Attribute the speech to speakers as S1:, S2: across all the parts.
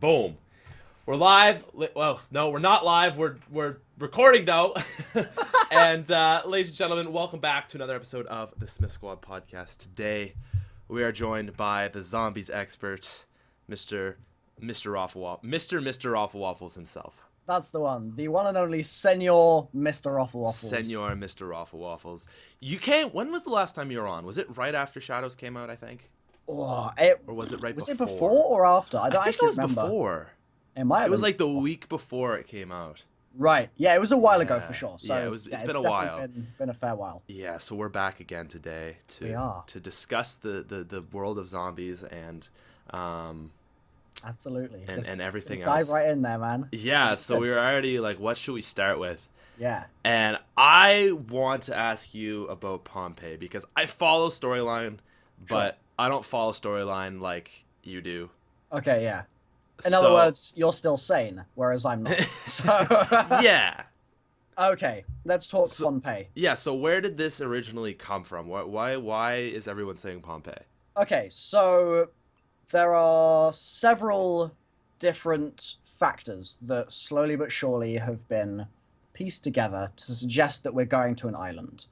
S1: Boom. We're live. Well, no, we're not live. We're recording though. And ladies and gentlemen, welcome back to another episode of the SmithSquad Podcast. Today, we are joined by the zombies expert, MrRoflWaffles himself.
S2: That's the one and only Senor MrRoflWaffles.
S1: Senor MrRoflWaffles. You came. When was the last time you were on? Was it right after Shadows came out? I think.
S2: Oh,
S1: or was it right
S2: was
S1: before?
S2: Was it before or after? I don't
S1: think
S2: actually
S1: it was
S2: remember.
S1: Before.
S2: It might have
S1: It was
S2: been
S1: like the
S2: before.
S1: week before it came out.
S2: Right. Yeah, it was a while ago for sure. So
S1: yeah, it's been a while.
S2: Been a fair while.
S1: Yeah, so we're back again today to discuss the world of zombies and
S2: absolutely
S1: and everything
S2: dive
S1: else.
S2: Right in there, man.
S1: Yeah, so we were already like, what should we start with?
S2: Yeah.
S1: And I want to ask you about Pompei because I follow storyline, but I don't follow storyline like you do.
S2: Okay, yeah. In other words, you're still sane, whereas I'm not. So
S1: yeah.
S2: Okay, let's talk Pompei.
S1: Yeah, so where did this originally come from? Why is everyone saying Pompei?
S2: Okay, so there are several different factors that slowly but surely have been pieced together to suggest that we're going to an island.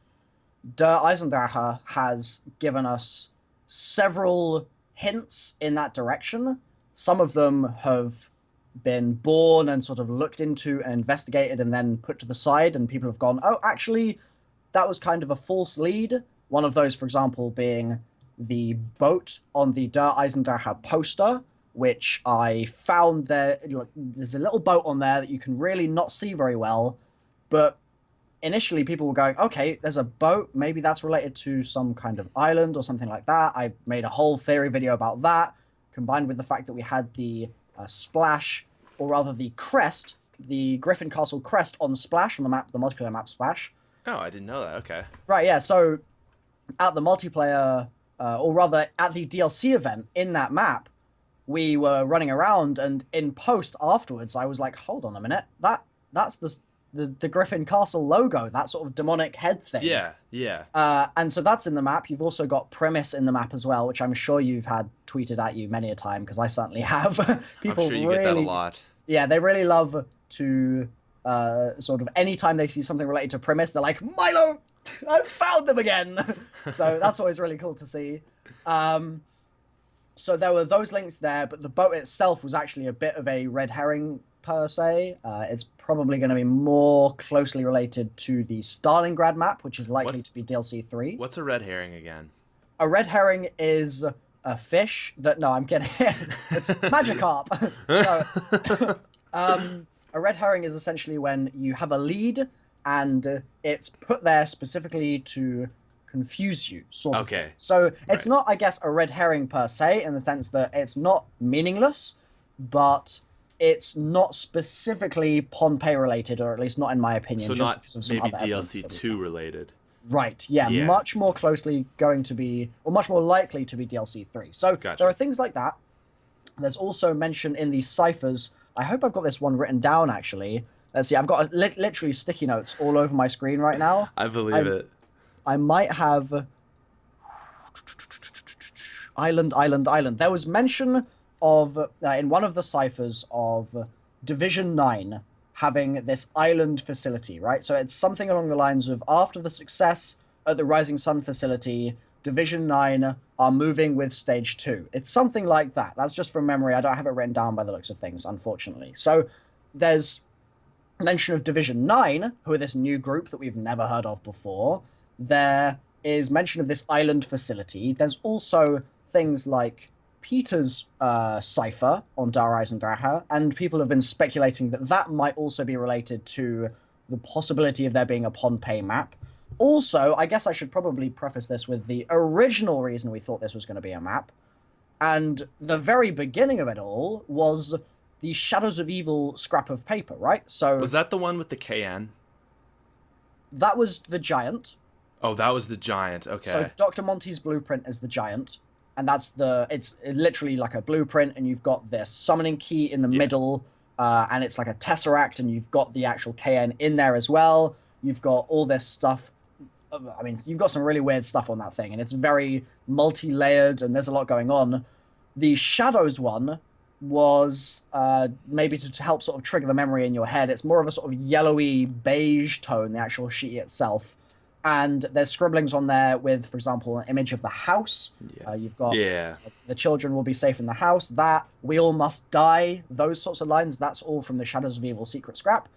S2: Der Eisendrache has given us several hints in that direction. Some of them have been born and sort of looked into and investigated and then put to the side, and people have gone, oh, actually, that was kind of a false lead. One of those, for example, being the boat on the Der Eisendrache poster, which I found there. There's a little boat on there that you can really not see very well, but initially people were going, okay, there's a boat, maybe that's related to some kind of island or something like that. I made a whole theory video about that, combined with the fact that we had the splash, or rather the crest, the Griffin Castle crest on Splash, on the map, the multiplayer map Splash.
S1: Oh, I didn't know that. Okay.
S2: Right, yeah, so at the multiplayer, or rather at the DLC event in that map, we were running around, and in post afterwards, I was like, hold on a minute, that's the Griffin Castle logo, that sort of demonic head thing.
S1: Yeah, yeah.
S2: And so that's in the map. You've also got Premise in the map as well, which I'm sure you've had tweeted at you many a time, because I certainly have. People
S1: I'm sure you get that a lot.
S2: Yeah, they really love to sort of, anytime they see something related to Premise, they're like, Milo, I found them again! So that's always really cool to see. So there were those links there, but the boat itself was actually a bit of a red herring, per se. It's probably going to be more closely related to the Stalingrad map, which is likely to be DLC 3.
S1: What's a red herring again?
S2: A red herring is a fish that... No, I'm kidding. It's Magikarp. No. A red herring is essentially when you have a lead and it's put there specifically to confuse you, sort of.
S1: Okay.
S2: So it's not, I guess, a red herring per se, in the sense that it's not meaningless, but it's not specifically Pompei related, or at least not in my opinion.
S1: So not maybe DLC 2 related.
S2: Right, yeah, much more closely going to be, or much more likely to be DLC 3. So
S1: Gotcha.
S2: There are things like that. There's also mention in these ciphers. I hope I've got this one written down, actually. Let's see, I've got literally sticky notes all over my screen right now.
S1: I believe it.
S2: I might have... Island. There was mention of, in one of the ciphers, of Division 9 having this island facility, right? So it's something along the lines of, after the success at the Rising Sun facility, Division 9 are moving with Stage 2. It's something like that. That's just from memory. I don't have it written down by the looks of things, unfortunately. So there's mention of Division 9, who are this new group that we've never heard of before. There is mention of this island facility. There's also things like Peter's cipher on Der Eisendrache, and people have been speculating that that might also be related to the possibility of there being a Pompei map. Also, I guess I should probably preface this with the original reason we thought this was going to be a map, and the very beginning of it all was the Shadows of Evil scrap of paper, right? So
S1: was that the one with the KN?
S2: That was the giant.
S1: Oh, that was the giant. Okay.
S2: So Dr. Monty's blueprint is the giant. And that's it's literally like a blueprint, and you've got this summoning key in the middle, and it's like a tesseract, and you've got the actual KN in there as well. You've got all this stuff. I mean, you've got some really weird stuff on that thing, and it's very multi-layered, and there's a lot going on. The Shadows one was maybe to help sort of trigger the memory in your head. It's more of a sort of yellowy beige tone, the actual sheet itself. And there's scribblings on there with, for example, an image of the house.
S1: Yeah.
S2: You've got
S1: Yeah.
S2: the children will be safe in the house. That we all must die. Those sorts of lines. That's all from the Shadows of Evil secret scrap.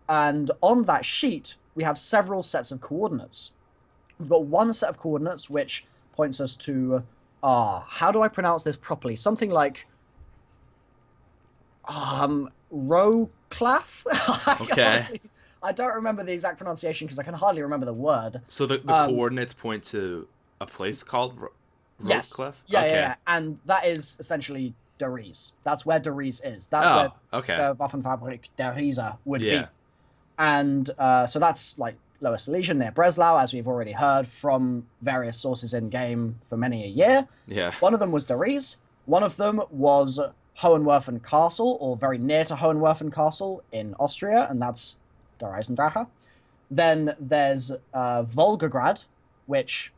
S2: And on that sheet, we have several sets of coordinates. We've got one set of coordinates which points us to, how do I pronounce this properly? Something like Roclaf?
S1: Okay.
S2: Honestly, I don't remember the exact pronunciation because I can hardly remember the word.
S1: So the coordinates point to a place called
S2: Yes.
S1: Roclef?
S2: Yeah,
S1: okay.
S2: yeah. And that is essentially Der Riese. That's where Der Riese is. That's where
S1: okay.
S2: the Waffenfabrik Der Riese would
S1: Yeah.
S2: be. And so that's like Lower Silesia near Breslau, as we've already heard from various sources in game for many a year.
S1: Yeah.
S2: One of them was Der Riese. One of them was Hohenwerfen Castle, or very near to Hohenwerfen Castle in Austria, and that's Der Eisendrache. Then there's Volgograd, which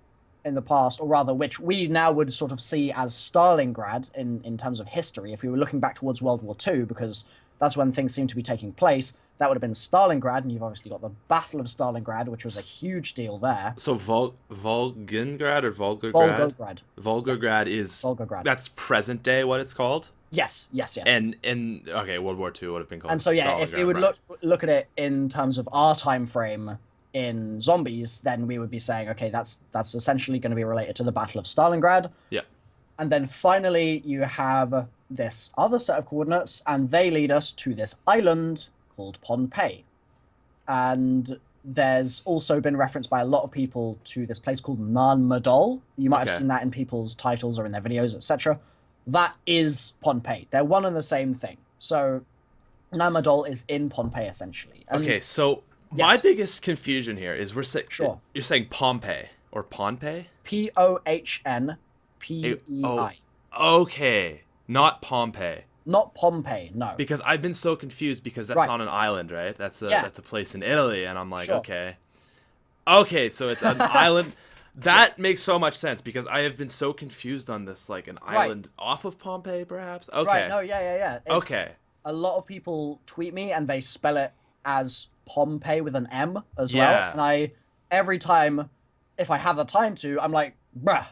S2: in the past, or rather, which we now would sort of see as Stalingrad in terms of history, if we were looking back towards World War II, because that's when things seem to be taking place. That would have been Stalingrad, and you've obviously got the Battle of Stalingrad, which was a huge deal there.
S1: So Volgograd or Volgograd?
S2: Volgograd.
S1: Volgograd is
S2: Volgograd.
S1: That's present day what it's called?
S2: Yes.
S1: And okay, World War II would have been called.
S2: And so yeah, if we would
S1: Stalingrad,
S2: look at it in terms of our time frame in Zombies, then we would be saying, okay, that's essentially going to be related to the Battle of Stalingrad.
S1: Yeah.
S2: And then finally you have this other set of coordinates, and they lead us to this island called Pompei. And there's also been reference by a lot of people to this place called Nan Madol. You might have seen that in people's titles or in their videos, etc. That is Pompei. They're one and the same thing. So Nan Madol is in Pompei, essentially. And
S1: okay, so my biggest confusion here is you're saying Pompei or Pompei?
S2: Pohnpei.
S1: Okay, not Pompei.
S2: Not Pompei, no.
S1: Because I've been so confused because that's not an island, right? That's a place in Italy, and I'm like, okay, so it's an island. That makes so much sense because I have been so confused on this, like an island off of Pompei, perhaps. Okay.
S2: Right. No. Yeah.
S1: Okay.
S2: A lot of people tweet me and they spell it as Pompei with an M as well, and every time, if I have the time to, I'm like, bruh.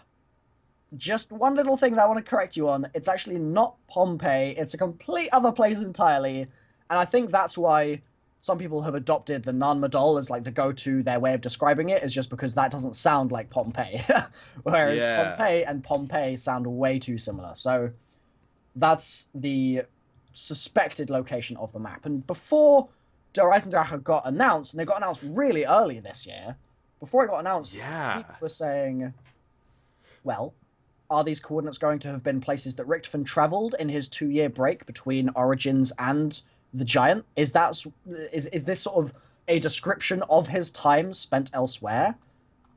S2: Just one little thing that I want to correct you on. It's actually not Pompei. It's a complete other place entirely. And I think that's why some people have adopted the Nan Madol as like the go-to, their way of describing it, is just because that doesn't sound like Pompei. Whereas Pompei and Pompei sound way too similar. So that's the suspected location of the map. And before Der Eisendrache got announced, and they got announced really early this year, before it got announced, people were saying, well, are these coordinates going to have been places that Richtofen traveled in his 2-year break between Origins and the Giant? Is this sort of a description of his time spent elsewhere?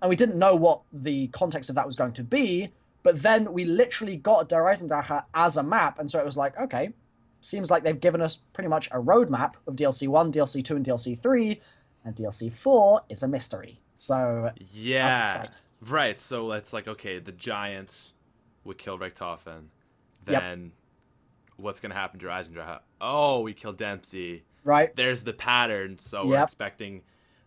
S2: And we didn't know what the context of that was going to be, but then we literally got Der Eisendrache as a map, and so it was like, okay, seems like they've given us pretty much a roadmap of DLC 1, DLC 2, and DLC 3, and DLC 4 is a mystery. So that's exciting.
S1: Right, so it's like, okay, the Giant would kill Richtofen. Then what's going to happen to Eisendrache? Oh, we killed Dempsey.
S2: Right.
S1: There's the pattern, so we're expecting...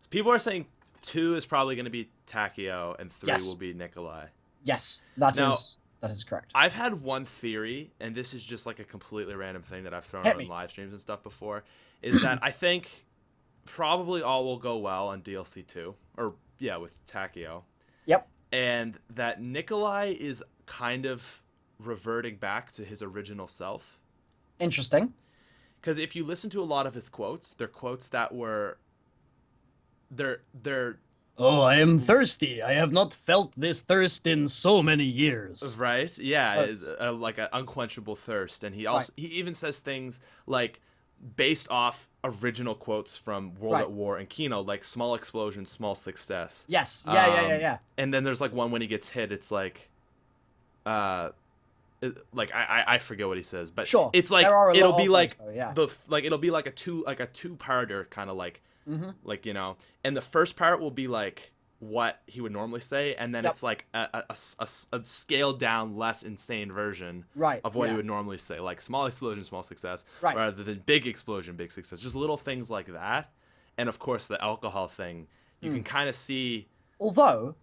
S1: People are saying 2 is probably going to be Takeo, and 3 will be Nikolai.
S2: Yes, that is correct.
S1: I've had one theory, and this is just like a completely random thing that I've thrown out in live streams and stuff before, is that I think probably all will go well on DLC 2, or with Takeo.
S2: Yep.
S1: And that Nikolai is kind of reverting back to his original self.
S2: Interesting.
S1: Because if you listen to a lot of his quotes, they're quotes that were... They're
S2: oh, I am thirsty. I have not felt this thirst in so many years.
S1: Right? Yeah, it's like an unquenchable thirst. And he even says things like, based off original quotes from World at War and Kino, like small explosion, small success.
S2: Yes. Yeah.
S1: And then there's like one when he gets hit, it's like, I forget what he says, but it's like it'll be like it'll be like a two-parter kind of like, like, you know, and the first part will be like what he would normally say, and then
S2: Yep.
S1: it's like a scaled down, less insane version
S2: Right,
S1: of what he
S2: yeah.
S1: would normally say, like small explosion, small success,
S2: Right.
S1: rather than big explosion, big success. Just little things like that, and of course the alcohol thing. You can kind of see.
S2: Although,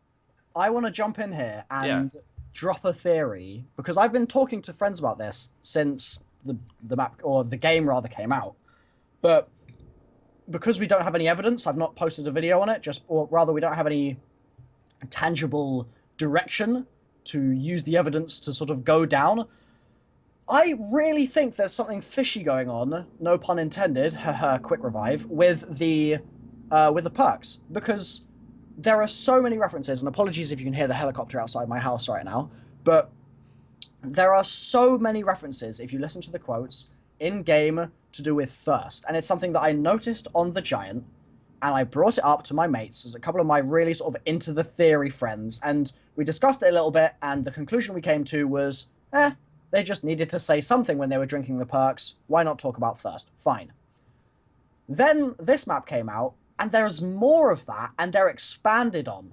S2: I want to jump in here and drop a theory, because I've been talking to friends about this since the map, or the game rather, came out. But because we don't have any evidence, I've not posted a video on it, or rather we don't have any tangible direction to use the evidence to sort of go down. I really think there's something fishy going on, no pun intended, haha, quick revive, with the perks, because there are so many references, and apologies if you can hear the helicopter outside my house right now, but there are so many references, if you listen to the quotes, in-game to do with thirst. And it's something that I noticed on the Giant, and I brought it up to my mates. There's a couple of my really sort of into the theory friends, and we discussed it a little bit, and the conclusion we came to was, they just needed to say something when they were drinking the perks. Why not talk about thirst? Fine. Then this map came out, and there's more of that, and they're expanded on.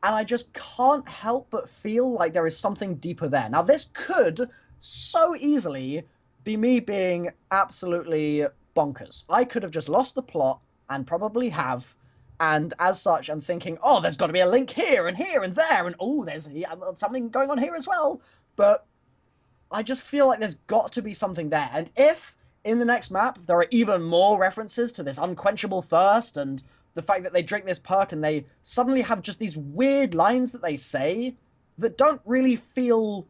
S2: And I just can't help but feel like there is something deeper there. Now, this could so easily be me being absolutely bonkers. I could have just lost the plot, and probably have, and as such, I'm thinking, oh, there's got to be a link here and there, and oh, there's something going on here as well. But I just feel like there's got to be something there. And if in the next map there are even more references to this unquenchable thirst and the fact that they drink this perk and they suddenly have just these weird lines that they say that don't really feel...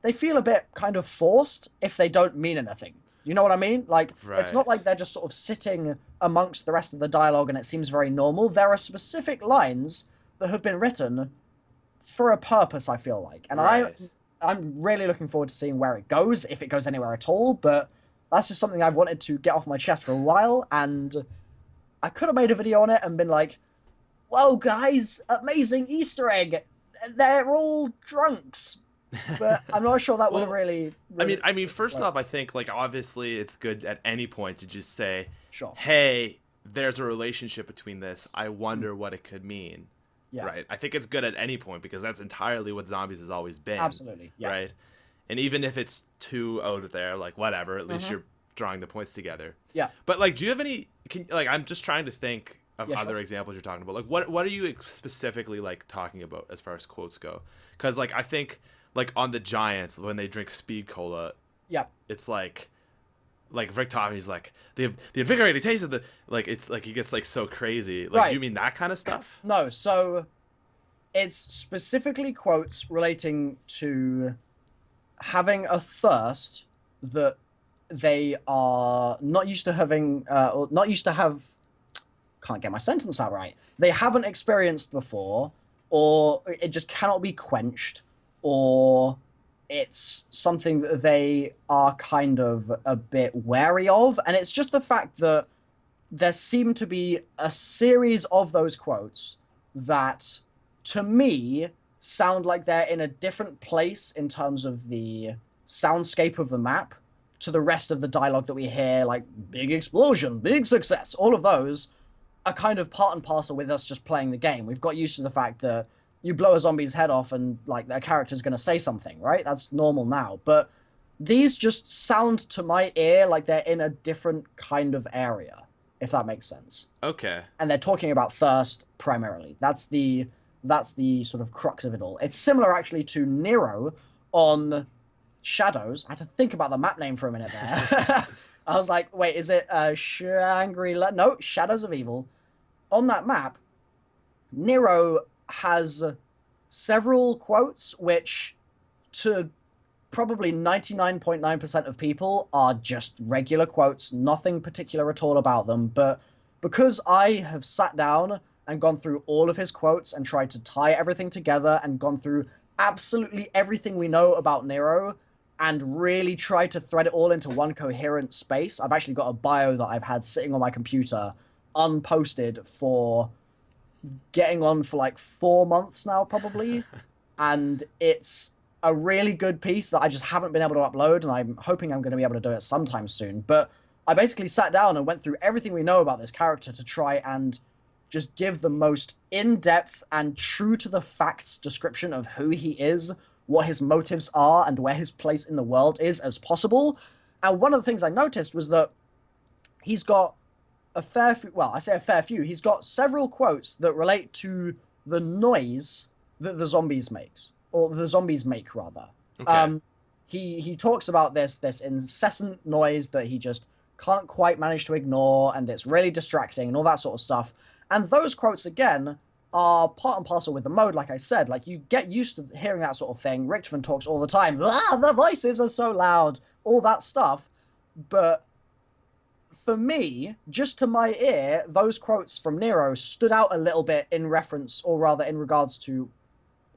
S2: They feel a bit kind of forced if they don't mean anything. You know what I mean? Like, It's not like they're just sort of sitting amongst the rest of the dialogue and it seems very normal. There are specific lines that have been written for a purpose, I feel like. And I'm really looking forward to seeing where it goes, if it goes anywhere at all. But that's just something I've wanted to get off my chest for a while. And I could have made a video on it and been like, whoa, guys, amazing Easter egg. They're all drunks. But I'm not sure that would have really...
S1: I mean, first off, I think, like, obviously it's good at any point to just say,
S2: sure,
S1: hey, there's a relationship between this. I wonder what it could mean.
S2: Yeah.
S1: Right? I think it's good at any point because that's entirely what Zombies has always been.
S2: Absolutely. Yeah.
S1: Right? And even if it's too out there, like, whatever, at least you're drawing the points together.
S2: Yeah.
S1: But, like, do you have any... I'm just trying to think of other examples you're talking about. Like, what are you specifically, like, talking about as far as quotes go? Because, like, I think... Like on the Giants, when they drink speed cola, it's like Rick Tommy's like the invigorating taste of the, like, it's like he gets like so crazy. Like, do you mean that kind of stuff?
S2: No, so it's specifically quotes relating to having a thirst that they are not used to having, or not used to have. Can't get my sentence out right. They haven't experienced before, or it just cannot be quenched. Or it's something that they are kind of a bit wary of. And it's just the fact that there seem to be a series of those quotes that, to me, sound like they're in a different place in terms of the soundscape of the map to the rest of the dialogue that we hear, like big explosion, big success. All of those are kind of part and parcel with us just playing the game. We've got used to the fact that you blow a zombie's head off and, like, their character's going to say something, right? That's normal now. But these just sound to my ear like they're in a different kind of area, if that makes sense.
S1: Okay.
S2: And they're talking about thirst primarily. That's the sort of crux of it all. It's similar, actually, to Nero on Shadows. I had to think about the map name for a minute there. I was like, wait, is it Shangri-La? No, Shadows of Evil. On that map, Nero has several quotes which, to probably 99.9% of people, are just regular quotes, nothing particular at all about them. But because I have sat down and gone through all of his quotes and tried to tie everything together and gone through absolutely everything we know about Nero and really tried to thread it all into one coherent space, I've actually got a bio that I've had sitting on my computer unposted for getting on for like 4 months now, probably. And it's a really good piece that I just haven't been able to upload, and I'm hoping I'm going to be able to do it sometime soon. But I basically sat down and went through everything we know about this character to try and just give the most in-depth and true to the facts description of who he is, what his motives are, and where his place in the world is as possible. And one of the things I noticed was that he's got a fair few, well, I say a fair few, he's got several quotes that relate to the noise that the zombies makes, or the zombies make, rather.
S1: Okay.
S2: He talks about this incessant noise that he just can't quite manage to ignore, and it's really distracting and all that sort of stuff. And those quotes, again, are part and parcel with the mode, like I said. Like, you get used to hearing that sort of thing. Richtofen talks all the time. The voices are so loud, all that stuff. But for me, just to my ear, those quotes from Nero stood out a little bit in reference, or rather in regards to,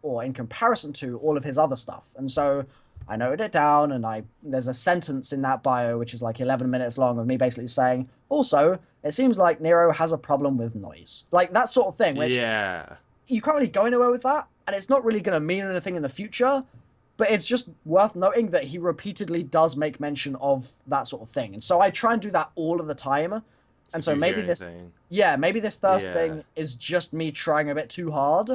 S2: or in comparison to, all of his other stuff. And so I noted it down, and there's a sentence in that bio which is like 11 minutes long of me basically saying, also, it seems like Nero has a problem with noise. Like, that sort of thing, which you can't really go anywhere with that, and it's not really going to mean anything in the future, but it's just worth noting that he repeatedly does make mention of that sort of thing. And so I try and do that all of the time. And so maybe this thirst thing is just me trying a bit too hard,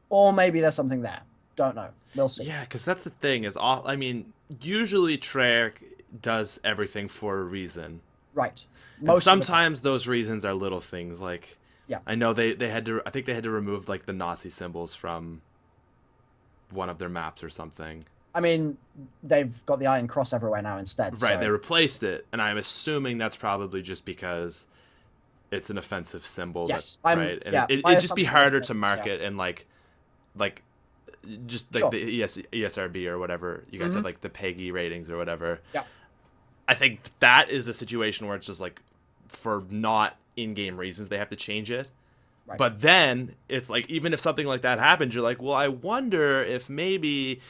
S2: or maybe there's something there. Don't know. We'll see.
S1: Yeah, because that's the thing is, I mean, usually Treyarch does everything for a reason.
S2: Right.
S1: And sometimes those reasons are little things, like,
S2: yeah.
S1: I know they had to, I think they had to remove, like, the Nazi symbols from one of their maps or something.
S2: I mean, they've got the Iron Cross everywhere now instead.
S1: Right,
S2: so.
S1: They replaced it, and I'm assuming that's probably just because it's an offensive symbol.
S2: Yes,
S1: right? And it'd just be harder to market and like just like
S2: sure.
S1: the ESRB or whatever you guys have, like the PEGI ratings or whatever.
S2: Yeah.
S1: I think that is a situation where it's just like, for not in-game reasons, they have to change it. Right. But then it's like, even if something like that happens, you're like, well, I wonder if maybe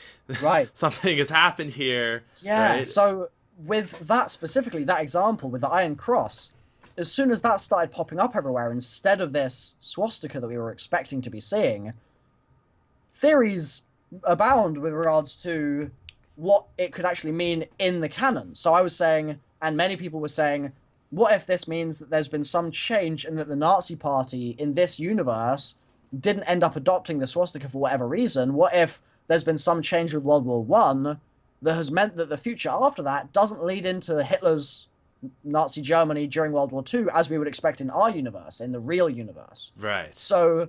S1: something has happened here.
S2: Yeah.
S1: Right?
S2: So with that specifically, that example with the Iron Cross, as soon as that started popping up everywhere, instead of this swastika that we were expecting to be seeing, theories abound with regards to what it could actually mean in the canon. So I was saying, and many people were saying, what if this means that there's been some change and that the Nazi Party in this universe didn't end up adopting the swastika for whatever reason? What if there's been some change with World War I that has meant that the future after that doesn't lead into Hitler's Nazi Germany during World War II, as we would expect in our universe, in the real universe?
S1: Right.
S2: So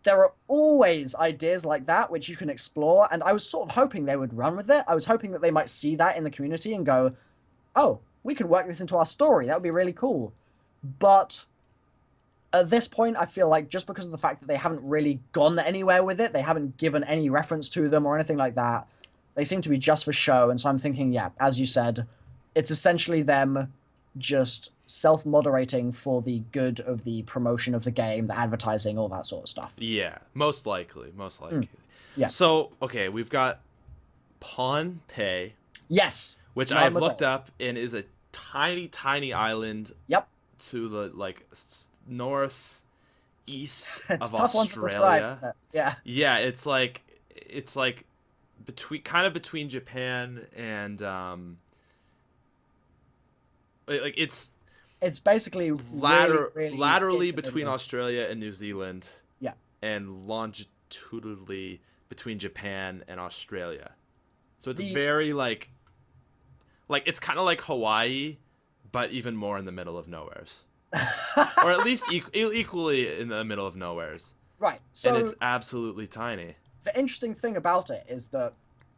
S2: there are always ideas like that which you can explore, and I was sort of hoping they would run with it. I was hoping that they might see that in the community and go, oh, we can work this into our story. That would be really cool. But at this point, I feel like just because of the fact that they haven't really gone anywhere with it, they haven't given any reference to them or anything like that, they seem to be just for show. And so I'm thinking, yeah, as you said, it's essentially them just self-moderating for the good of the promotion of the game, the advertising, all that sort of stuff.
S1: Yeah, most likely.
S2: Yeah.
S1: So, okay, we've got Pompei.
S2: Yes.
S1: Which I've looked up and is a tiny island.
S2: Yep.
S1: To the northeast
S2: it's
S1: of
S2: tough
S1: Australia.
S2: To describe, isn't it? Yeah.
S1: Yeah, it's like between Japan and it's
S2: basically
S1: laterally between Australia and New Zealand.
S2: Yeah.
S1: And longitudinally between Japan and Australia. So it's very like it's kind of like Hawaii, but even more in the middle of nowheres. Or at least equally in the middle of nowheres.
S2: Right. So,
S1: and it's absolutely tiny.
S2: The interesting thing about it is that,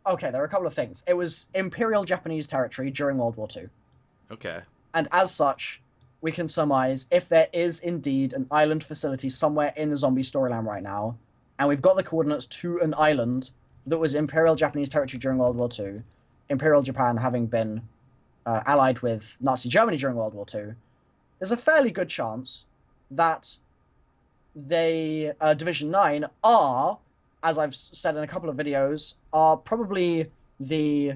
S2: okay, there are a couple of things. It was Imperial Japanese territory during World War II.
S1: Okay.
S2: And as such, we can surmise if there is indeed an island facility somewhere in the zombie storyline right now, and we've got the coordinates to an island that was Imperial Japanese territory during World War II, Imperial Japan having been allied with Nazi Germany during World War II, there's a fairly good chance that they, Division 9, are, as I've said in a couple of videos, are probably the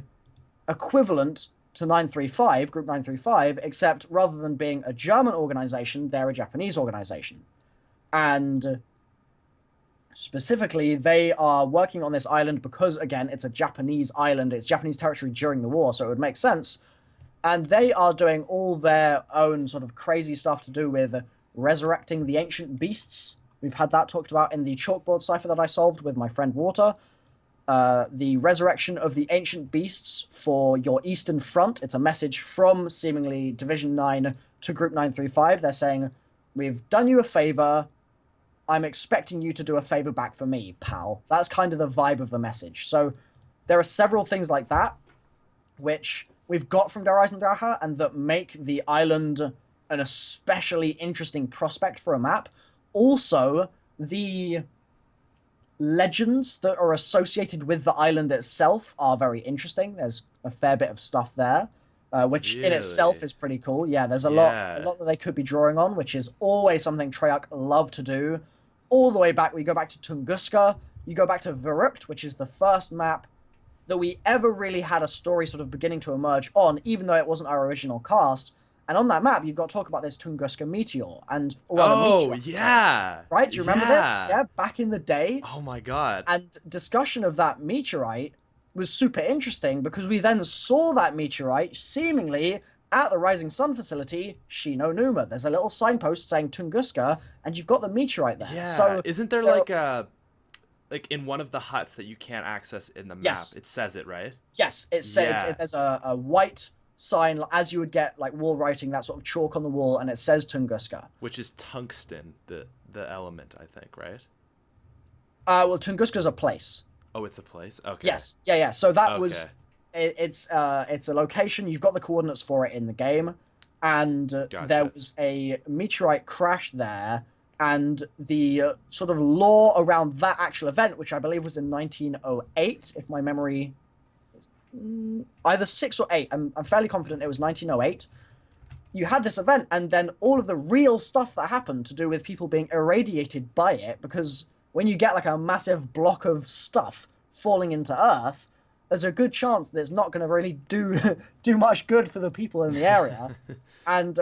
S2: equivalent to 935, Group 935, except rather than being a German organization, they're a Japanese organization. And specifically, they are working on this island because, again, it's a Japanese island. It's Japanese territory during the war, so it would make sense. And they are doing all their own sort of crazy stuff to do with resurrecting the ancient beasts. We've had that talked about in the chalkboard cipher that I solved with my friend Water. The resurrection of the ancient beasts for your Eastern Front. It's a message from seemingly Division 9 to Group 935. They're saying, we've done you a favor. I'm expecting you to do a favor back for me, pal. That's kind of the vibe of the message. So there are several things like that, which we've got from Der Eisendrache, and that make the island an especially interesting prospect for a map. Also, the legends that are associated with the island itself are very interesting. There's a fair bit of stuff there, which in itself is pretty cool. Yeah, there's a lot that they could be drawing on, which is always something Treyarch love to do. All the way back, we go back to Tunguska, you go back to Verrückt, which is the first map that we ever really had a story sort of beginning to emerge on, even though it wasn't our original cast. And on that map, you've got to talk about this Tunguska meteor and
S1: yeah,
S2: right? Do you remember this? Yeah, back in the day.
S1: Oh my god!
S2: And discussion of that meteorite was super interesting because we then saw that meteorite seemingly at the Rising Sun facility, Shino Numa. There's a little signpost saying Tunguska, and you've got the meteorite there.
S1: Yeah.
S2: So
S1: isn't there like in one of the huts that you can't access in the map?
S2: Yes.
S1: It says it, right?
S2: Yes, it says there's a white sign, as you would get like wall writing, that sort of chalk on the wall, and it says Tunguska.
S1: Which is tungsten, the element, I think, right?
S2: Well, Tunguska's a place.
S1: Oh, it's a place? Okay.
S2: Yes. Yeah. So that was... It's a location. You've got the coordinates for it in the game, and there was a meteorite crash there, and the sort of lore around that actual event, which I believe was in 1908, if my memory, either 6 or 8. I'm fairly confident it was 1908. You had this event, and then all of the real stuff that happened to do with people being irradiated by it, because when you get like a massive block of stuff falling into Earth, there's a good chance that it's not going to really do much good for the people in the area. And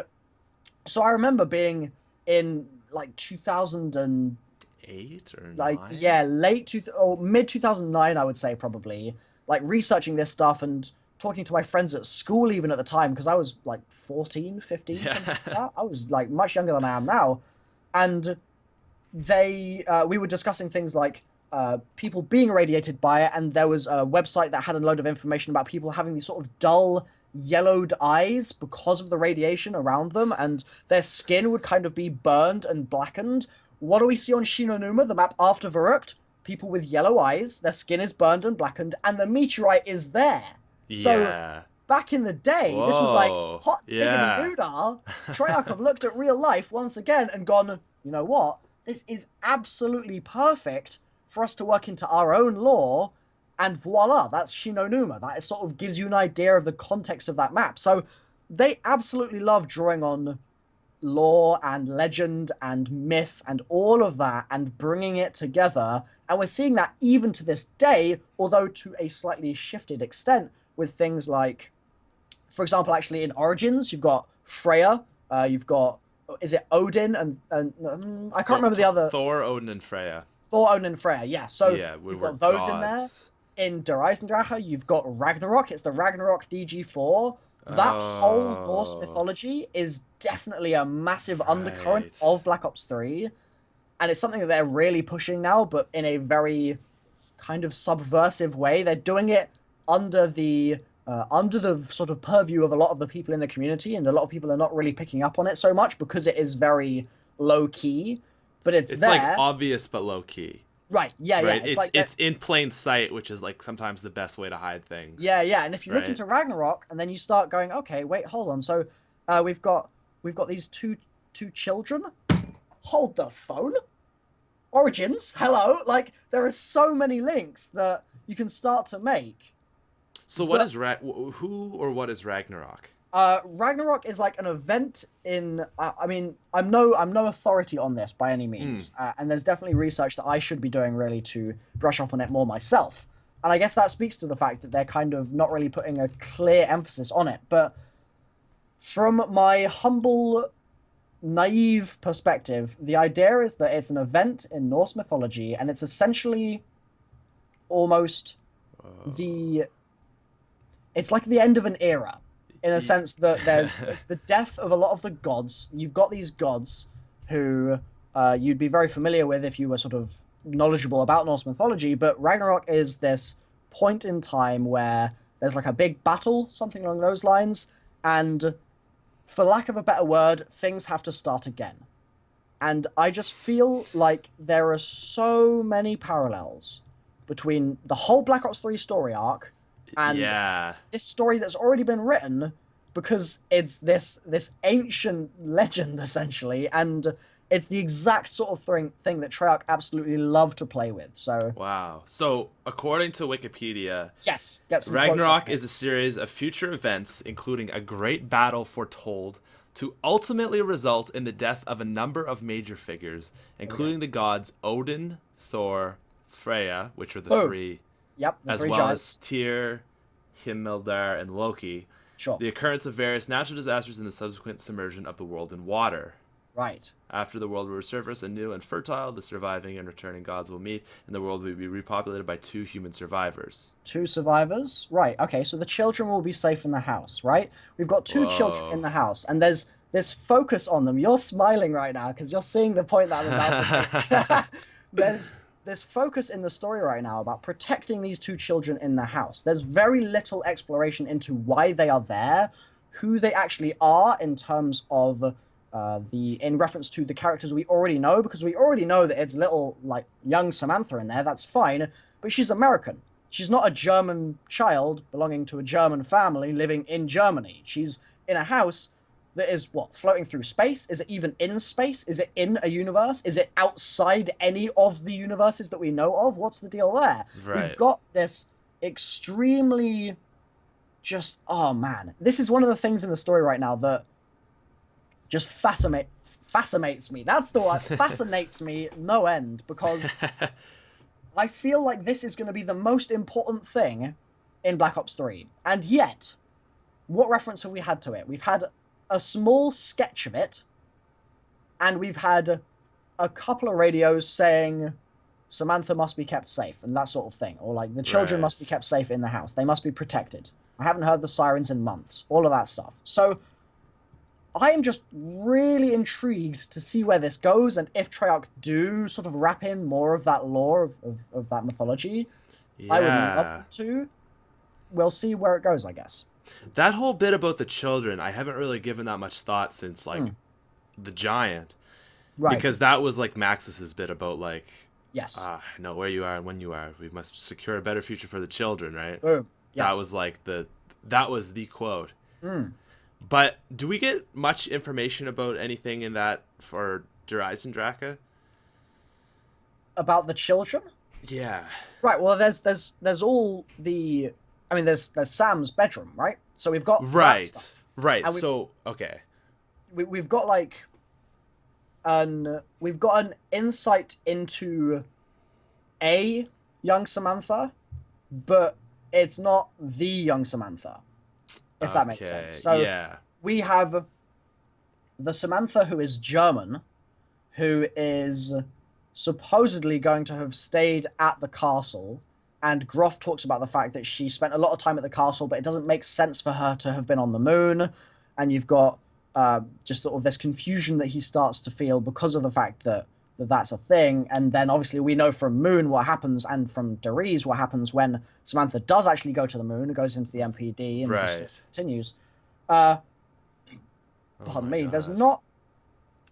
S2: so I remember being in like 2008
S1: or
S2: like
S1: 9?
S2: Yeah, mid 2009, I would say, probably, like researching this stuff and talking to my friends at school even at the time, because I was like 14, 15, something like that. I was like much younger than I am now. And we were discussing things like people being irradiated by it, and there was a website that had a load of information about people having these sort of dull yellowed eyes because of the radiation around them, and their skin would kind of be burned and blackened. What do we see on Shinonuma, the map after Verrückt? People with yellow eyes, their skin is burned and blackened, and the meteorite is there.
S1: Yeah.
S2: So back in the day, this was like hot diggity doodah. Treyarch have looked at real life once again and gone, you know what? This is absolutely perfect for us to work into our own lore, and voila, that's Shinonuma. That sort of gives you an idea of the context of that map. So they absolutely love drawing on lore and legend and myth and all of that and bringing it together. And we're seeing that even to this day, although to a slightly shifted extent, with things like, for example, actually in Origins, you've got Freya, you've got, is it Odin and I can't remember the other...
S1: Thor, Odin, and Freya.
S2: Thor, Odin, and Freya, yeah. So
S1: we've
S2: got those
S1: gods
S2: in there. In Der Eisendrache, you've got Ragnarok. It's the Ragnarok DG4. That whole Norse mythology is definitely a massive undercurrent of Black Ops 3. And it's something that they're really pushing now, but in a very kind of subversive way. They're doing it under the sort of purview of a lot of the people in the community, and a lot of people are not really picking up on it so much because it is very low-key. But it's there.
S1: Like obvious but low key.
S2: Right. Yeah.
S1: Right?
S2: Yeah.
S1: It's in plain sight, which is like sometimes the best way to hide things.
S2: Yeah. Yeah. And if you look into Ragnarok, and then you start going, okay, wait, hold on. So, we've got these two children. Hold the phone. Origins. Hello. Like, there are so many links that you can start to make.
S1: So what is what is Ragnarok?
S2: Ragnarok is like an event in. I mean, I'm no authority on this by any means, and there's definitely research that I should be doing really to brush up on it more myself. And I guess that speaks to the fact that they're kind of not really putting a clear emphasis on it. But from my humble, naive perspective, the idea is that it's an event in Norse mythology, and it's essentially almost it's like the end of an era. In a sense that it's the death of a lot of the gods. You've got these gods who you'd be very familiar with if you were sort of knowledgeable about Norse mythology. But Ragnarok is this point in time where there's like a big battle, something along those lines, and for lack of a better word, things have to start again. And I just feel like there are so many parallels between the whole Black Ops 3 story arc and this story that's already been written, because it's this ancient legend, essentially, and it's the exact sort of thing that Treyarch absolutely love to play with. So
S1: wow. So according to Wikipedia,
S2: yes, get some
S1: Ragnarok is a series of future events, including a great battle foretold to ultimately result in the death of a number of major figures, including the gods Odin, Thor, Freya, which are the three, as well as Tyr, Himildar, and Loki.
S2: Sure.
S1: The occurrence of various natural disasters and the subsequent submersion of the world in water.
S2: Right.
S1: After the world will resurface anew and fertile, the surviving and returning gods will meet, and the world will be repopulated by 2 human survivors.
S2: 2 survivors? Right. Okay, so the children will be safe in the house, right? We've got 2 children in the house, and there's this focus on them. You're smiling right now because you're seeing the point that I'm about to make. There's this focus in the story right now about protecting these 2 children in the house. There's very little exploration into why they are there, who they actually are in terms of in reference to the characters we already know, because we already know that it's little, like, young Samantha in there. That's fine, but she's American. She's not a German child belonging to a German family living in Germany. She's in a house that is, floating through space? Is it even in space? Is it in a universe? Is it outside any of the universes that we know of? What's the deal there?
S1: Right.
S2: We've got this extremely oh man. This is one of the things in the story right now that just fascinates me. That's the word. Fascinates me no end, because I feel like this is going to be the most important thing in Black Ops 3. And yet, what reference have we had to it? We've had a small sketch of it, and we've had a couple of radios saying Samantha must be kept safe and that sort of thing, or like the children must be kept safe in the house. They must be protected. I haven't heard the sirens in months. All of that stuff. So I am just really intrigued to see where this goes, and if Treyarch do sort of wrap in more of that lore of that mythology. I would love them to. We'll see where it goes, I guess.
S1: That whole bit about the children, I haven't really given that much thought since, like, the Giant. Right. Because that was, like, Maxis's bit about, like,
S2: yes,
S1: know where you are and when you are. We must secure a better future for the children, right?
S2: Boom. Yeah.
S1: That was, like, that was the quote. But do we get much information about anything in that for Darius and Draka?
S2: About the children?
S1: Yeah.
S2: Right. Well, there's all the. I mean, there's Sam's bedroom, right? So we've got
S1: right.
S2: That stuff.
S1: Right. So okay.
S2: We've got like we've got an insight into a young Samantha, but it's not the young Samantha. If that makes sense. So we have the Samantha who is German, who is supposedly going to have stayed at the castle, and Groff talks about the fact that she spent a lot of time at the castle, but it doesn't make sense for her to have been on the moon. And you've got just sort of this confusion that he starts to feel because of the fact that that's a thing. And then obviously we know from Moon what happens, and from Darius what happens when Samantha does actually go to the moon, goes into the MPD, and the story continues. Pardon me. God.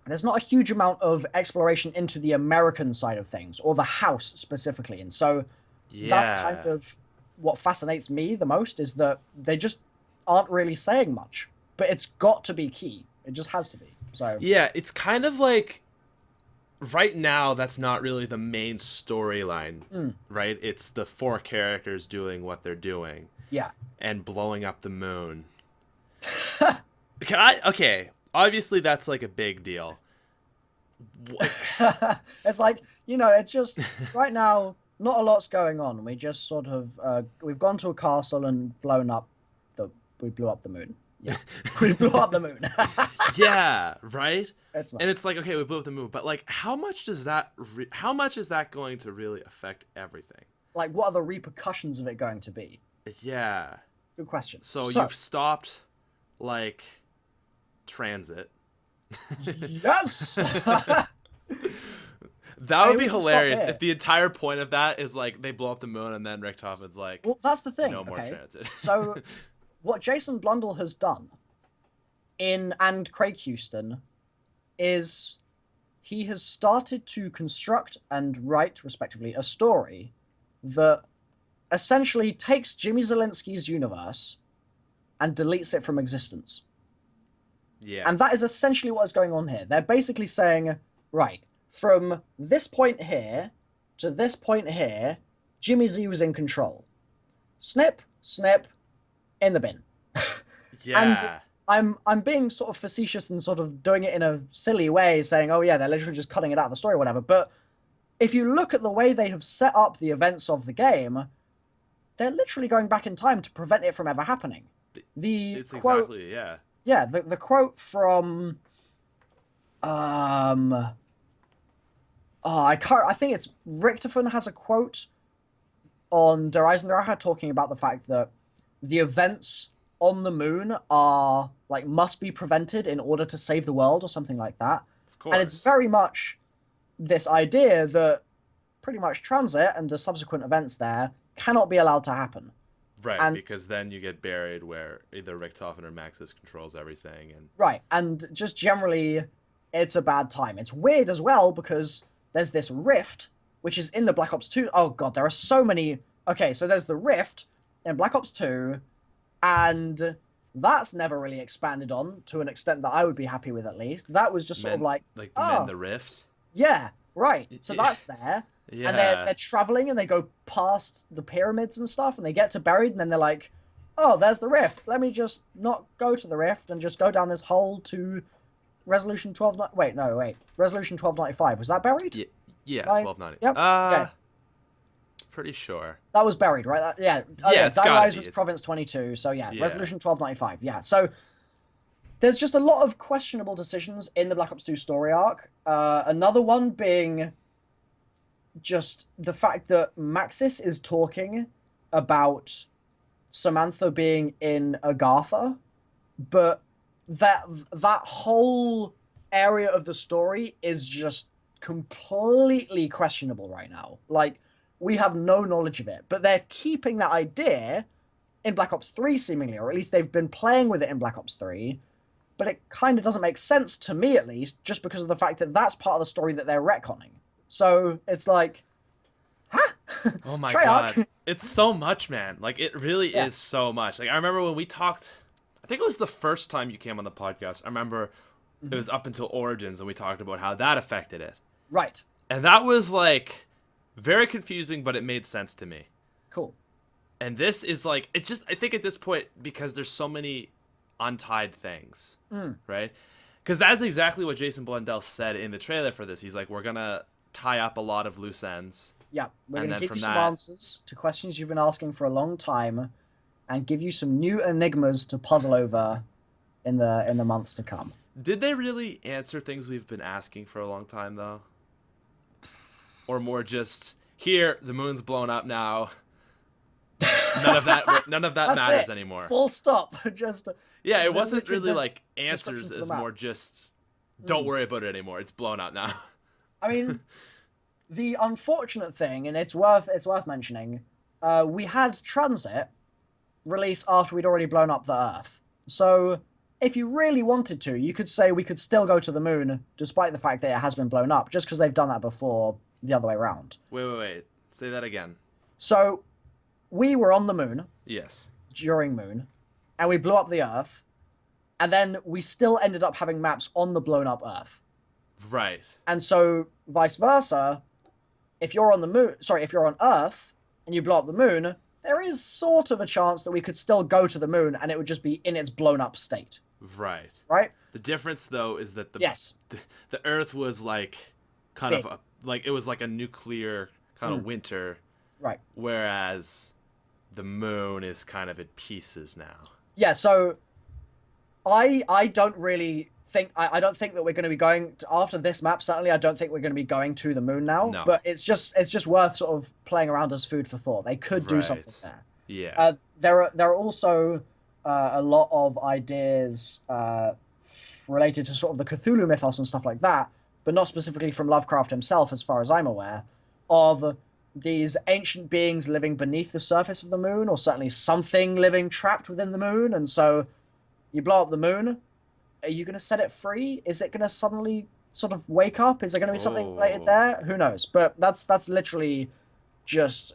S2: There's not a huge amount of exploration into the American side of things, or the house specifically. And so that's kind of what fascinates me the most, is that they just aren't really saying much. But it's got to be key. It just has to be. So
S1: yeah, it's kind of like right now that's not really the main storyline, right? It's the 4 characters doing what they're doing.
S2: Yeah.
S1: And blowing up the moon. Okay, obviously that's like a big deal.
S2: It's like, it's just right now not a lot's going on. We just sort of we've gone to a castle and we blew up the moon. Yeah. We blew up the moon.
S1: Yeah, right?
S2: It's nice.
S1: And it's like, okay, we blew up the moon, but like how much is that going to really affect everything?
S2: Like, what are the repercussions of it going to be?
S1: Yeah.
S2: Good question.
S1: So you've stopped like transit.
S2: Yes.
S1: That would be
S2: we can stop
S1: hilarious
S2: here.
S1: if the entire point of that is like they blow up the moon and then Richtofen's like,
S2: Well, that's the thing.
S1: no more
S2: Okay,
S1: transit.
S2: so what Jason Blundell has done and Craig Houston is he has started to construct and write, respectively, a story that essentially takes Jimmy Zielinski's universe and deletes it from existence.
S1: Yeah.
S2: And that is essentially what is going on here. They're basically saying, right, from this point here to this point here, Jimmy Z was in control. Snip, snip, in the bin.
S1: Yeah.
S2: And I'm being sort of facetious and sort of doing it in a silly way, saying, oh yeah, they're literally just cutting it out of the story or whatever. But if you look at the way they have set up the events of the game, they're literally going back in time to prevent it from ever happening.
S1: It's exactly, yeah.
S2: Yeah, the quote from I think it's Richtofen has a quote on Der Eisendrache talking about the fact that the events on the moon are like must be prevented in order to save the world or something like that.
S1: Of course.
S2: And it's very much this idea that pretty much transit and the subsequent events there cannot be allowed to happen.
S1: Right,
S2: and,
S1: because then you get buried where either Richtofen or Maxis controls everything. And
S2: right, and just generally, it's a bad time. It's weird as well because there's this rift, which is in the Black Ops 2. Oh god, there are so many. Okay, so there's the rift in Black Ops 2, and that's never really expanded on to an extent that I would be happy with, at least. That was just sort of like
S1: the Men the Rift.
S2: Yeah, right. So that's there.
S1: Yeah.
S2: And they're traveling and they go past the pyramids and stuff and they get to buried and then they're like, oh, there's the rift. Let me just not go to the rift and just go down this hole to Resolution 12... Wait. Resolution 1295. Was that buried?
S1: Yeah, 1290.
S2: Yep. Yeah.
S1: Pretty sure.
S2: That was buried, right?
S1: Yeah, it's
S2: Die
S1: gotta
S2: Rise
S1: be.
S2: was Province 22, so yeah,
S1: Yeah.
S2: Resolution 1295. Yeah, so there's just a lot of questionable decisions in the Black Ops 2 story arc. Another one being just the fact that Maxis is talking about Samantha being in Agartha, but that whole area of the story is just completely questionable right now. Like, we have no knowledge of it, but they're keeping that idea in Black Ops 3 seemingly, or at least they've been playing with it in Black Ops 3, but it kind of doesn't make sense to me, at least, just because of the fact that that's part of the story that they're retconning. So it's like, huh?
S1: Oh my
S2: Treyarch.
S1: god. It's so much, man. Like, it really is so much. Like, I remember when we talked, I think it was the first time you came on the podcast. I remember it was up until Origins, and we talked about how that affected it.
S2: Right.
S1: And that was, like, very confusing, but it made sense to me.
S2: Cool.
S1: And this is, like, it's just, I think at this point, because there's so many untied things, right? Because that's exactly what Jason Blundell said in the trailer for this. He's like, we're going to tie up a lot of loose ends.
S2: Yeah, we're
S1: And
S2: going to
S1: then
S2: give
S1: from
S2: you some
S1: that-
S2: answers to questions you've been asking for a long time, and give you some new enigmas to puzzle over in the months to come.
S1: Did they really answer things we've been asking for a long time, though? Or more just, here, the moon's blown up now. None of that
S2: That's
S1: matters
S2: it.
S1: anymore.
S2: Full stop. Just
S1: Yeah, it
S2: Then
S1: wasn't
S2: literally
S1: really
S2: just
S1: like answers
S2: descriptions of
S1: as
S2: the map.
S1: more just, don't worry about it anymore. It's blown up now.
S2: I mean, the unfortunate thing, and it's worth mentioning, we had Transit release after we'd already blown up the Earth. So if you really wanted to, you could say we could still go to the moon, despite the fact that it has been blown up, just because they've done that before the other way around.
S1: Wait. Say that again.
S2: So we were on the moon
S1: Yes.
S2: during Moon, and we blew up the Earth, and then we still ended up having maps on the blown up Earth.
S1: Right.
S2: And so, vice versa, if you're on Earth and you blow up the moon, there is sort of a chance that we could still go to the moon and it would just be in its blown up state.
S1: Right.
S2: Right?
S1: The difference, though, is that
S2: Yes.
S1: the Earth was like kind
S2: Big.
S1: of like it was like a nuclear kind of winter,
S2: Right.
S1: whereas the moon is kind of in pieces now.
S2: Yeah, so I don't really think I don't think that we're going to be going to, after this map. Certainly, I don't think we're going to be going to the moon now.
S1: No.
S2: But it's just worth sort of playing around as food for thought. They could do
S1: Right.
S2: something there.
S1: Yeah.
S2: There are also a lot of ideas related to sort of the Cthulhu mythos and stuff like that, but not specifically from Lovecraft himself, as far as I'm aware, of these ancient beings living beneath the surface of the moon, or certainly something living trapped within the moon. And so you blow up the moon. Are you going to set it free? Is it going to suddenly sort of wake up? Is there going to be something related there? Who knows? But that's literally just,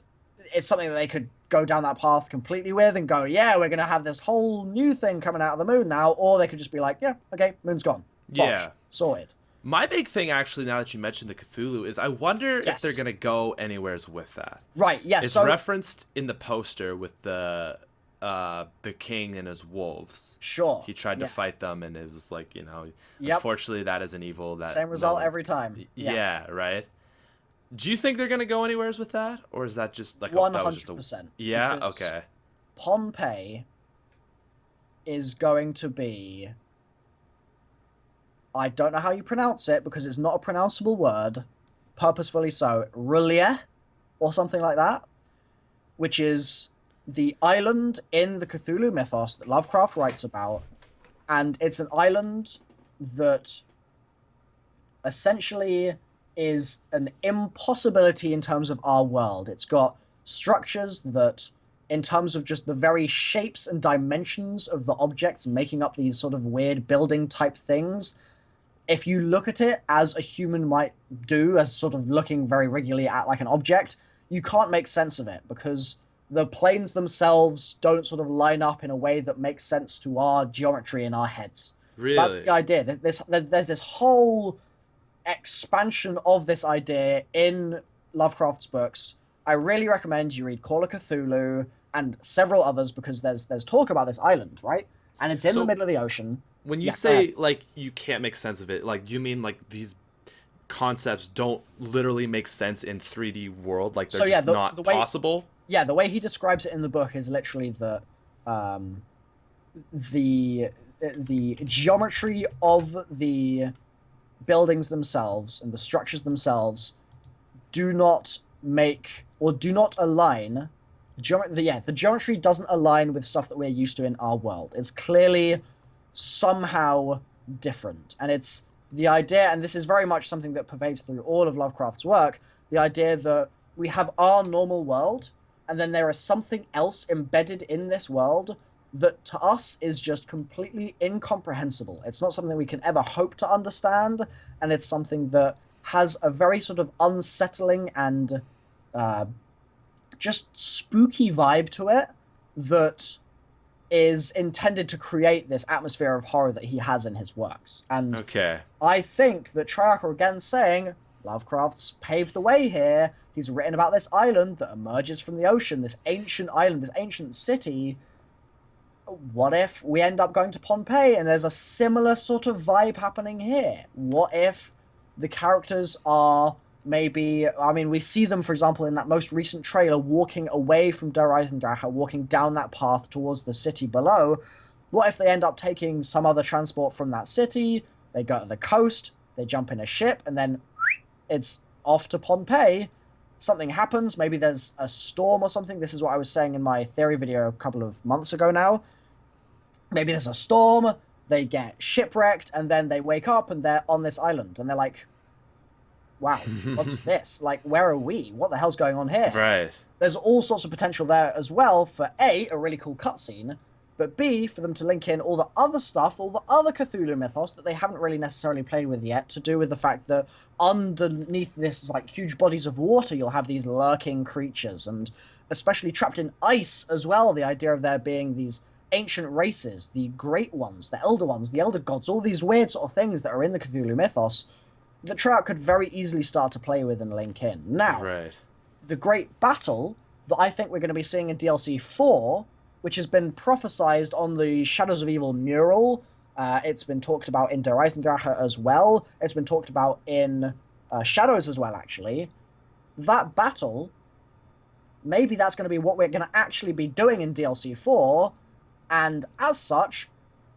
S2: it's something that they could go down that path completely with and go, yeah, we're going to have this whole new thing coming out of the moon now. Or they could just be like, yeah, okay, moon's gone.
S1: Yeah.
S2: Sorted.
S1: My big thing, actually, now that you mentioned the Cthulhu, is I wonder if they're going to go anywheres with that.
S2: Right, yes.
S1: It's referenced in the poster with the king and his wolves.
S2: Sure.
S1: He tried to fight them, and it was like, unfortunately, that is an evil. Same
S2: result every time.
S1: Yeah, right? Do you think they're going to go anywheres with that? Or is that just like
S2: 100%.
S1: Yeah? Okay.
S2: Pompei is going to be... I don't know how you pronounce it because it's not a pronounceable word, purposefully so, Relia, or something like that, which is the island in the Cthulhu mythos that Lovecraft writes about, and it's an island that essentially is an impossibility in terms of our world. It's got structures that, in terms of just the very shapes and dimensions of the objects making up these sort of weird building type things, if you look at it as a human might do, as sort of looking very regularly at like an object, you can't make sense of it because the planes themselves don't sort of line up in a way that makes sense to our geometry in our heads.
S1: Really?
S2: That's the idea. There's this whole expansion of this idea in Lovecraft's books. I really recommend you read Call of Cthulhu and several others because there's talk about this island, right? And it's in the middle of the ocean.
S1: When you say, like, you can't make sense of it, like, do you mean, like, these concepts don't literally make sense in 3D world? Like, they're not possible?
S2: Yeah, the way he describes it in the book is literally that the geometry of the buildings themselves and the structures themselves do not make, or do not align, the geometry doesn't align with stuff that we're used to in our world. It's clearly somehow different, and it's the idea, and this is very much something that pervades through all of Lovecraft's work, the idea that we have our normal world and then there is something else embedded in this world that to us is just completely incomprehensible. It's not something we can ever hope to understand, and it's something that has a very sort of unsettling and just spooky vibe to it that is intended to create this atmosphere of horror that he has in his works. And I think that Treyarch are again saying, Lovecraft's paved the way here. He's written about this island that emerges from the ocean, this ancient island, this ancient city. What if we end up going to Pompei and there's a similar sort of vibe happening here? What if the characters are maybe... I mean, we see them, for example, in that most recent trailer, walking away from Der Eisendrache, walking down that path towards the city below. What if they end up taking some other transport from that city, they go to the coast, they jump in a ship, and then it's off to Pompei? Something happens, maybe there's a storm or something. This is what I was saying in my theory video a couple of months ago now. Maybe there's a storm, they get shipwrecked, and then they wake up and they're on this island, and they're like, wow, what's this? Like, where are we? What the hell's going on here?
S1: Right.
S2: There's all sorts of potential there as well for A, a really cool cutscene, but B, for them to link in all the other stuff, all the other Cthulhu mythos that they haven't really necessarily played with yet, to do with the fact that underneath this, like, huge bodies of water, you'll have these lurking creatures, and especially trapped in ice as well, the idea of there being these ancient races, the great ones, the elder gods, all these weird sort of things that are in the Cthulhu mythos that Treyarch could very easily start to play with and link in. Now, the great battle that I think we're going to be seeing in DLC 4, which has been prophesized on the Shadows of Evil mural, it's been talked about in Der Eisendrache as well, it's been talked about in Shadows as well, actually. That battle, maybe that's going to be what we're going to actually be doing in DLC 4, and as such,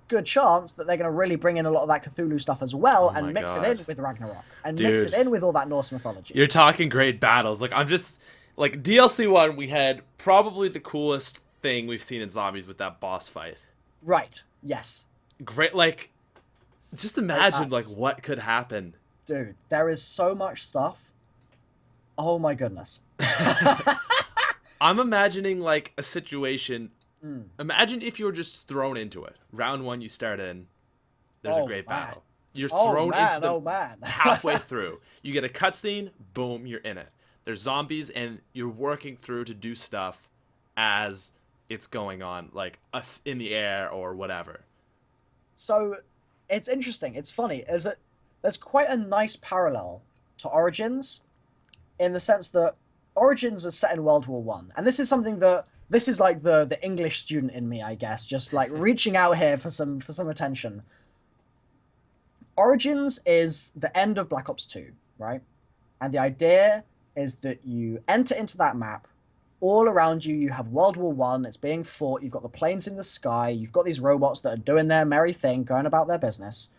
S2: good chance that they're going to really bring in a lot of that Cthulhu stuff as well, and mix it in with Ragnarok, and mix it in with all that Norse mythology.
S1: You're talking great battles. Like, I'm just... Like, DLC 1, we had probably the coolest thing we've seen in Zombies with that boss fight.
S2: Right, yes.
S1: Great, like... Just imagine like what could happen.
S2: Dude, there is so much stuff. Oh my goodness.
S1: I'm imagining like a situation. Imagine if you were just thrown into it. Round 1, you start in. There's a great battle. You're thrown into the halfway through. You get a cutscene. Boom, you're in it. There's zombies, and you're working through to do stuff as it's going on, like in the air or whatever.
S2: So it's interesting. It's funny. There's quite a nice parallel to Origins, in the sense that Origins is set in World War One, and this is something that this is like the English student in me, I guess, just like reaching out here for some attention. Origins is the end of Black Ops 2, right? And the idea is that you enter into that map. All around you, you have World War One. It's being fought. You've got the planes in the sky. You've got these robots that are doing their merry thing, going about their business.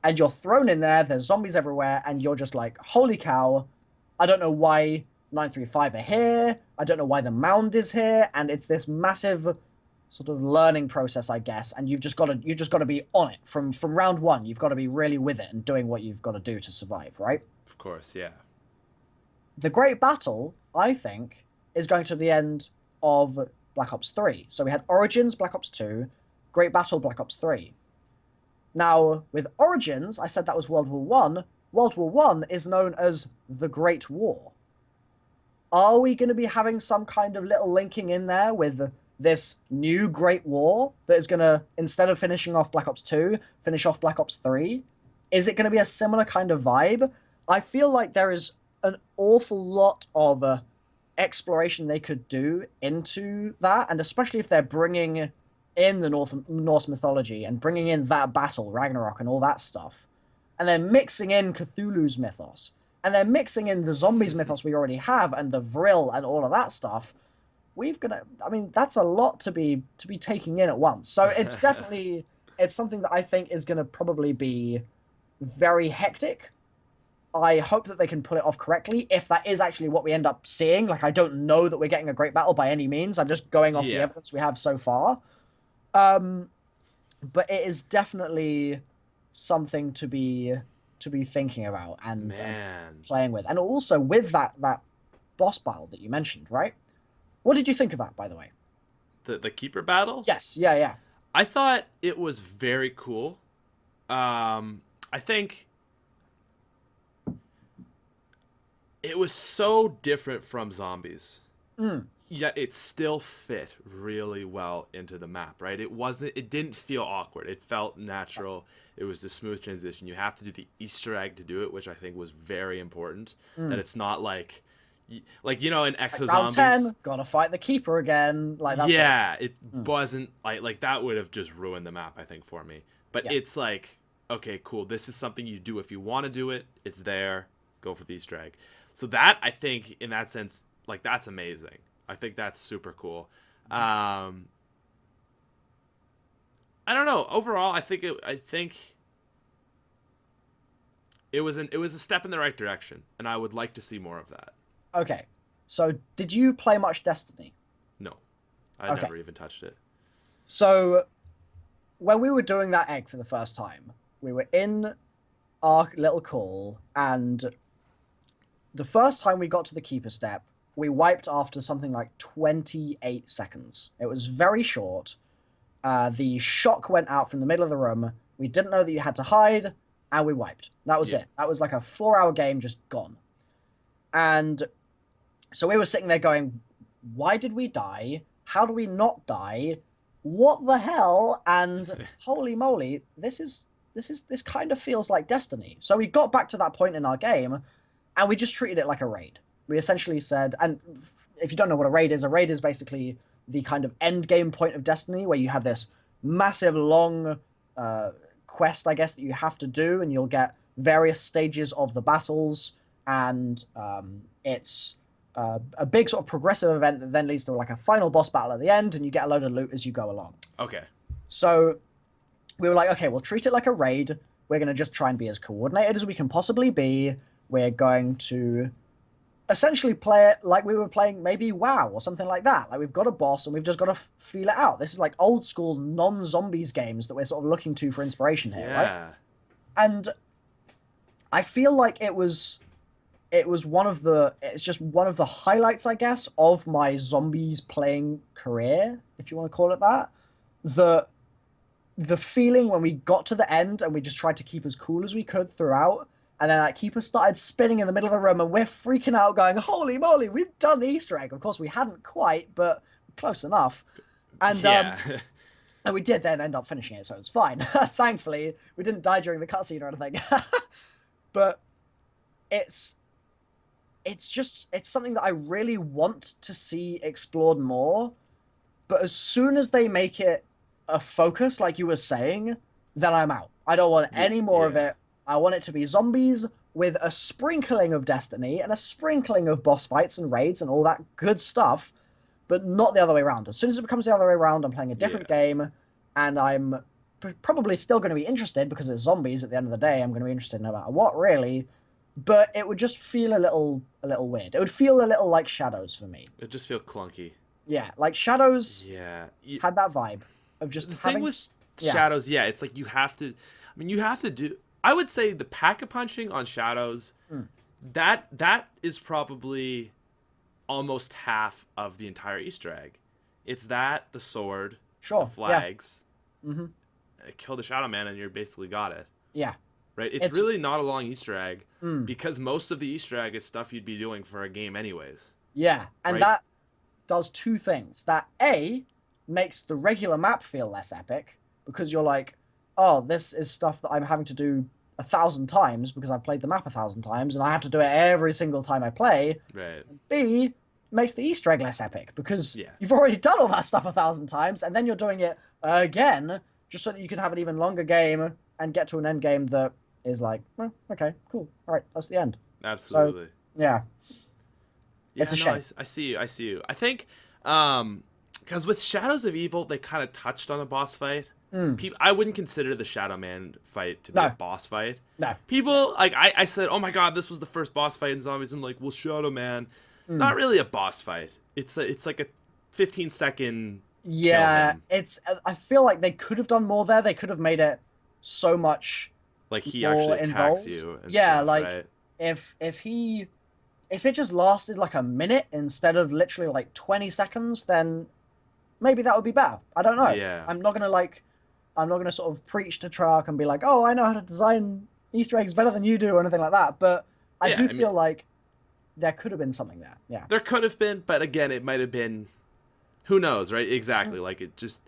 S2: And you're thrown in there. There's zombies everywhere. And you're just like, holy cow. I don't know why 935 are here. I don't know why the mound is here. And it's this massive sort of learning process, I guess. And you've just got to be on it from round 1. You've got to be really with it and doing what you've got to do to survive, right?
S1: Of course, yeah.
S2: The great battle, I think, is going to the end of Black Ops 3. So we had Origins, Black Ops 2, Great Battle, Black Ops 3. Now, with Origins, I said that was World War 1. World War 1 is known as the Great War. Are we going to be having some kind of little linking in there with this new Great War that is going to, instead of finishing off Black Ops 2, finish off Black Ops 3? Is it going to be a similar kind of vibe? I feel like there is an awful lot of exploration they could do into that, and especially if they're bringing in the Norse mythology and bringing in that battle, Ragnarok, and all that stuff, and they're mixing in Cthulhu's mythos, and they're mixing in the zombies mythos we already have, and the Vril and all of that stuff. That's a lot to be taking in at once. So it's definitely it's something that I think is going to probably be very hectic. I hope that they can pull it off correctly, if that is actually what we end up seeing. Like, I don't know that we're getting a great battle by any means. I'm just going off the evidence we have so far. But it is definitely something to be thinking about and playing with. And also with that boss battle that you mentioned, right? What did you think of that, by the way?
S1: The Keeper battle?
S2: Yes, yeah.
S1: I thought it was very cool. I think it was so different from zombies. Yet it still fit really well into the map, right? It didn't feel awkward. It felt natural. It was a smooth transition. You have to do the Easter egg to do it, which I think was very important. That it's not like in Exo
S2: round
S1: Zombies.
S2: 10, gotta fight the Keeper again.
S1: It wasn't like that would have just ruined the map, I think, for me. But it's like, okay, cool. This is something you do if you want to do it. It's there. Go for the Easter egg. So that, I think, in that sense, like, that's amazing. I think that's super cool. I don't know. Overall, I think it was a step in the right direction, and I would like to see more of that.
S2: Okay. So, did you play much Destiny?
S1: No. I never even touched it.
S2: So, when we were doing that egg for the first time, we were in our little call, and the first time we got to the Keeper step, we wiped after something like 28 seconds. It was very short. The shock went out from the middle of the room. We didn't know that you had to hide, and we wiped. That was it. That was like a 4-hour game just gone. And so we were sitting there going, why did we die? How do we not die? What the hell? And holy moly, this kind of feels like Destiny. So we got back to that point in our game, and we just treated it like a raid. We essentially said, and if you don't know what a raid is basically the kind of end game point of Destiny, where you have this massive long quest, I guess, that you have to do, and you'll get various stages of the battles, and it's a big sort of progressive event that then leads to like a final boss battle at the end, and you get a load of loot as you go along.
S1: Okay.
S2: So we were like, okay, we'll treat it like a raid. We're going to just try and be as coordinated as we can possibly be. We're going to essentially play it like we were playing maybe WoW or something like that. Like, we've got a boss and we've just got to feel it out. This is like old school non-zombies games that we're sort of looking to for inspiration here, right? And I feel like it's just one of the highlights, I guess, of my zombies playing career, if you want to call it that. The feeling when we got to the end and we just tried to keep as cool as we could throughout, and then that keeper started spinning in the middle of the room, and we're freaking out, going, "Holy moly, we've done the Easter egg!" Of course, we hadn't quite, but close enough. And and we did then end up finishing it, so it was fine. Thankfully, we didn't die during the cutscene or anything. But it's something that I really want to see explored more. But as soon as they make it a focus, like you were saying, then I'm out. I don't want any more of it. I want it to be zombies with a sprinkling of Destiny and a sprinkling of boss fights and raids and all that good stuff, but not the other way around. As soon as it becomes the other way around, I'm playing a different game, and I'm probably still going to be interested because it's zombies at the end of the day. I'm going to be interested no matter what, really. But it would just feel a little weird. It would feel a little like Shadows for me.
S1: It just feel clunky.
S2: Yeah, like Shadows had that vibe of just
S1: thing with Shadows, it's like you have to do, I would say the pack-a-punching on Shadows, that is probably almost half of the entire Easter egg. It's that, the sword, the flags, kill the Shadow Man, and you're basically got it.
S2: Yeah.
S1: Right? It's really not a long Easter egg, because most of the Easter egg is stuff you'd be doing for a game anyways.
S2: Yeah, and that does two things. That, A, makes the regular map feel less epic, because you're like, oh, this is stuff that I'm having to do 1,000 times because I've played the map 1,000 times, and I have to do it every single time I play.
S1: Right.
S2: And B, makes the Easter egg less epic, because you've already done all that stuff 1,000 times, and then you're doing it again, just so that you can have an even longer game and get to an end game that is like, well, okay, cool, all right, that's the end.
S1: Absolutely.
S2: So, yeah, it's a shame.
S1: I see you. I think, because with Shadows of Evil, they kind of touched on a boss fight. I wouldn't consider the Shadow Man fight to be a boss fight.
S2: No.
S1: People, like, I said, oh my god, this was the first boss fight in Zombies, and like, well, Shadow Man, not really a boss fight. It's like a 15-second.
S2: Yeah, I feel like they could have done more there. They could have made it so much
S1: like he
S2: more
S1: actually attacks
S2: involved.
S1: you. And
S2: yeah,
S1: stuff,
S2: like
S1: right?
S2: if it just lasted like a minute instead of literally like 20 seconds, then maybe that would be better. I don't know.
S1: Yeah.
S2: I'm not gonna sort of preach to Treyarch and be like, oh, I know how to design Easter eggs better than you do or anything like that. But I feel like there could have been something there. Yeah.
S1: There could have been, but again, it might have been. Who knows, right? Exactly. Like, it just,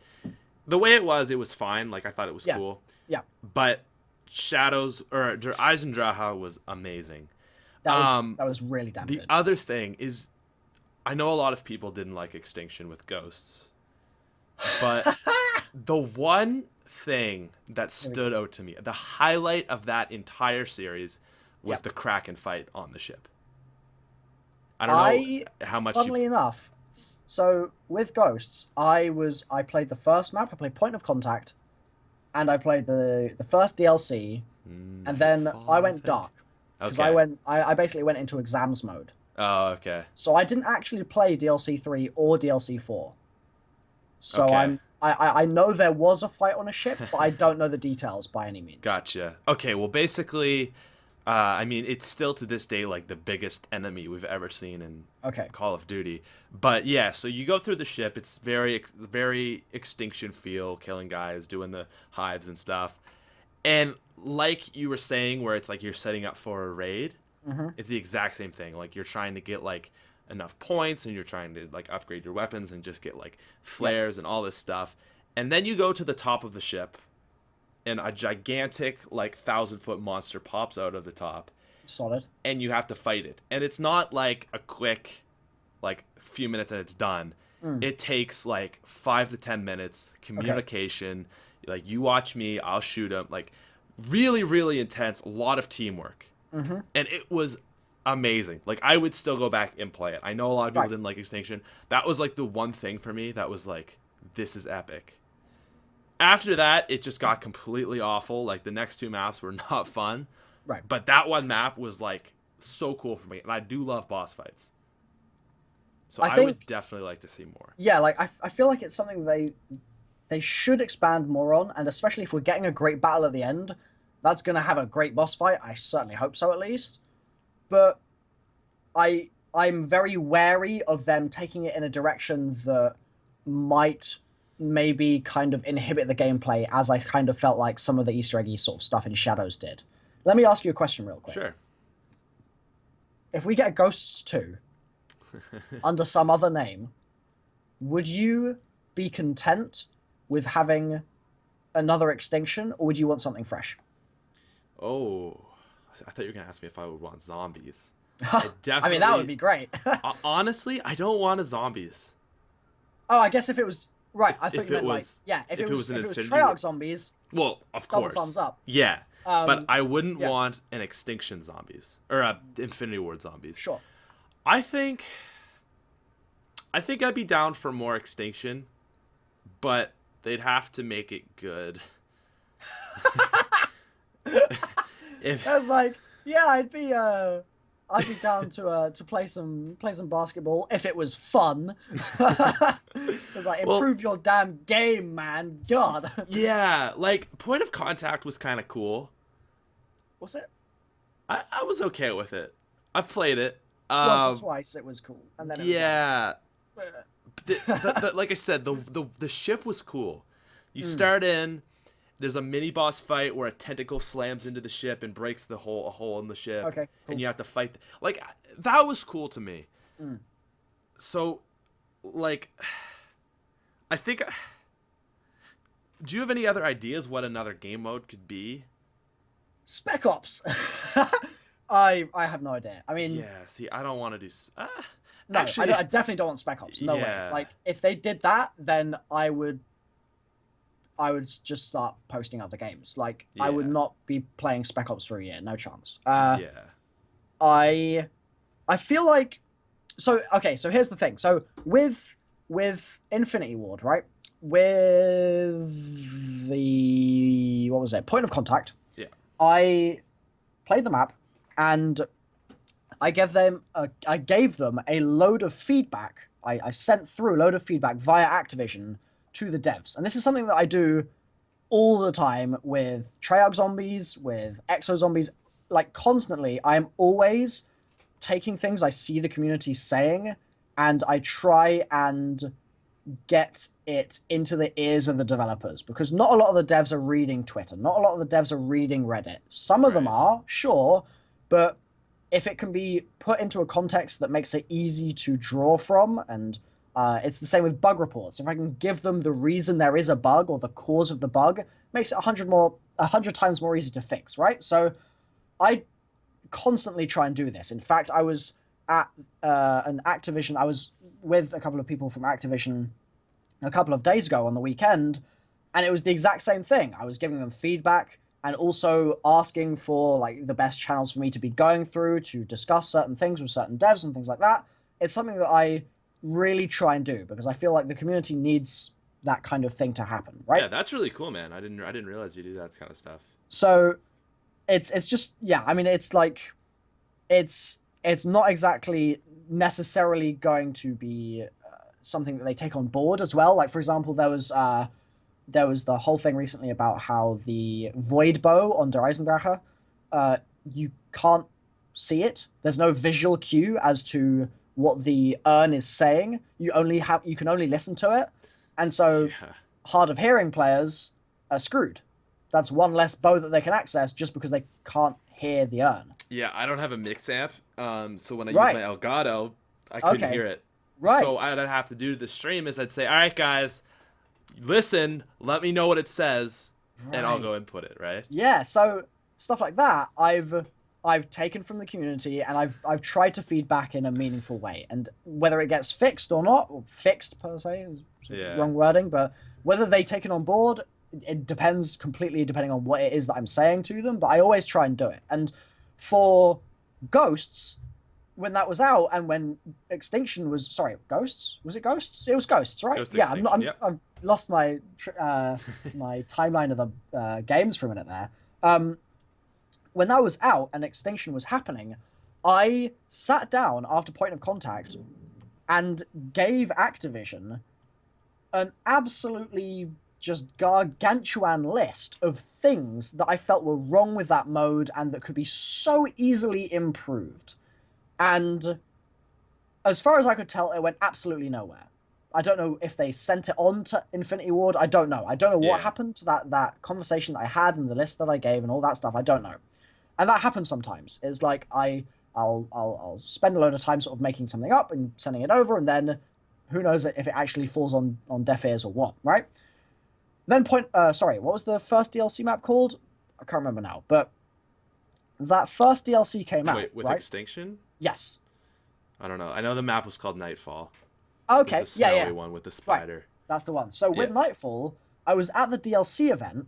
S1: the way it was fine. Like, I thought it was cool.
S2: Yeah.
S1: But Shadows, or Eisendrache was amazing.
S2: That was really damn good.
S1: The other thing is, I know a lot of people didn't like Extinction with Ghosts, but the one thing that stood out to me, the highlight of that entire series, was the Kraken fight on the ship. I don't know how much.
S2: Funnily enough, so with Ghosts, I played the first map. I played Point of Contact, and I played the first DLC, and then I went dark because I basically went into exams mode.
S1: Oh, okay.
S2: So I didn't actually play DLC 3 or DLC 4. So I know there was a fight on a ship, but I don't know the details by any means.
S1: Gotcha. Okay, well, basically, I mean, it's still to this day like the biggest enemy we've ever seen in Call of Duty. But yeah, so you go through the ship. It's very Extinction feel, killing guys, doing the hives and stuff. And like you were saying, where it's like you're setting up for a raid, it's the exact same thing. Like, you're trying to get like enough points, and you're trying to like upgrade your weapons and just get like flares and all this stuff. And then you go to the top of the ship, and a gigantic like 1,000-foot monster pops out of the top.
S2: Solid. And
S1: you have to fight it. And it's not like a quick, like, few minutes and it's done. It takes like 5 to 10 minutes, communication. Like, you watch me, I'll shoot him. Like, really, really intense. A lot of teamwork. And it was amazing. Like, I would still go back and play it. I know a lot of people didn't like Extinction. That was like the one thing for me that was like, this is epic. After that, it just got completely awful. Like, the next two maps were not fun.
S2: Right.
S1: But that one map was like so cool for me, and I do love boss fights. So I would definitely like to see more.
S2: Yeah, like I feel like it's something they should expand more on, and especially if we're getting a great battle at the end, that's going to have a great boss fight. I certainly hope so, at least. But I'm very wary of them taking it in a direction that might maybe kind of inhibit the gameplay, as I kind of felt like some of the Easter eggy sort of stuff in Shadows did. Let me ask you a question real quick.
S1: Sure.
S2: If we get Ghosts 2 under some other name, would you be content with having another Extinction, or would you want something fresh?
S1: Oh, I thought you were going to ask me if I would want zombies.
S2: I mean, that would be great.
S1: Honestly, I don't want a zombies.
S2: Oh, I guess if it was... Right, I thought you meant
S1: was,
S2: if it was
S1: Infinity
S2: Treyarch Zombies...
S1: Well, of
S2: double
S1: course.
S2: thumbs up.
S1: Yeah, but I wouldn't
S2: yeah.
S1: want an Extinction Zombies. Or a Infinity Ward Zombies.
S2: Sure.
S1: I think I'd be down for more Extinction, but they'd have to make it good.
S2: I was like, yeah, I'd be down to play some basketball if it was fun. It's like, improve your damn game, man. God.
S1: Yeah, like Point of Contact was kind of cool.
S2: Was it?
S1: I was okay with it. I played it.
S2: Once or twice it was cool, and then it was
S1: like, like I said, the ship was cool. You start in. There's a mini boss fight where a tentacle slams into the ship and breaks a hole in the ship.
S2: Okay, cool.
S1: And you have to fight. Like, that was cool to me. So, like, I think... Do you have any other ideas what another game mode could be?
S2: Spec Ops. I have no idea. I mean...
S1: Yeah, see, I don't want to do...
S2: no,
S1: actually,
S2: I definitely don't want Spec Ops. No way. Like, if they did that, then I would just start posting other games. Like, I would not be playing Spec Ops for a year. No chance. I feel like... So, okay, so here's the thing. So, with Infinity Ward, right? With the... What was it? Point of Contact.
S1: Yeah.
S2: I played the map, and I gave them a load of feedback. I sent through a load of feedback via Activision to the devs. And this is something that I do all the time with Treyarch Zombies, with Exo Zombies. Like, constantly, I'm always taking things I see the community saying, and I try and get it into the ears of the developers, because not a lot of the devs are reading Twitter. Not a lot of the devs are reading Reddit. Some of them are, sure, but if it can be put into a context that makes it easy to draw from, and it's the same with bug reports. If I can give them the reason there is a bug or the cause of the bug, it makes it 100 times more easy to fix, right? So I constantly try and do this. In fact, I was at an Activision. I was with a couple of people from Activision a couple of days ago on the weekend, and it was the exact same thing. I was giving them feedback and also asking for like the best channels for me to be going through to discuss certain things with certain devs and things like that. It's something that I really try and do, because I feel like the community needs that kind of thing to happen, right?
S1: Yeah, that's really cool, man. I didn't realize you do that kind of stuff.
S2: So it's just, yeah, I mean, it's like it's not exactly necessarily going to be something that they take on board as well. Like, for example, there was the whole thing recently about how the void bow on Der Eisendrache, you can't see it. There's no visual cue as to what the urn is saying. You can only listen to it, and so hard of hearing players are screwed. That's one less bow that they can access just because they can't hear the urn.
S1: Yeah, I don't have a mix amp, so when I use my Elgato, I couldn't hear it.
S2: Right.
S1: So what I'd have to do to the stream is I'd say, all right, guys, listen, let me know what it says, and I'll go input it, right?
S2: Yeah, so stuff like that I've taken from the community, and I've tried to feed back in a meaningful way. And whether it gets fixed or not, or fixed per se is wrong wording, but whether they take it on board, it depends completely depending on what it is that I'm saying to them, but I always try and do it. And for Ghosts, when that was out, and when Extinction was... Sorry, Ghosts? Was it Ghosts? It was Ghosts, right?
S1: Ghost
S2: yeah,
S1: Extinction,
S2: I've lost my my timeline of the games for a minute there. When that was out and Extinction was happening, I sat down after Point of Contact and gave Activision an absolutely just gargantuan list of things that I felt were wrong with that mode and that could be so easily improved. And as far as I could tell, it went absolutely nowhere. I don't know if they sent it on to Infinity Ward. I don't know. I don't know what happened to that conversation that I had and the list that I gave and all that stuff. I don't know. And that happens sometimes. It's like I'll spend a load of time sort of making something up and sending it over, and then who knows if it actually falls on deaf ears or what, right? Then what was the first DLC map called? I can't remember now, but that first DLC came out.
S1: Wait, with
S2: right?
S1: Extinction?
S2: Yes.
S1: I don't know. I know the map was called Nightfall.
S2: Okay,
S1: it was the snowy one with the spider.
S2: Right. That's the one. So with Nightfall, I was at the DLC event,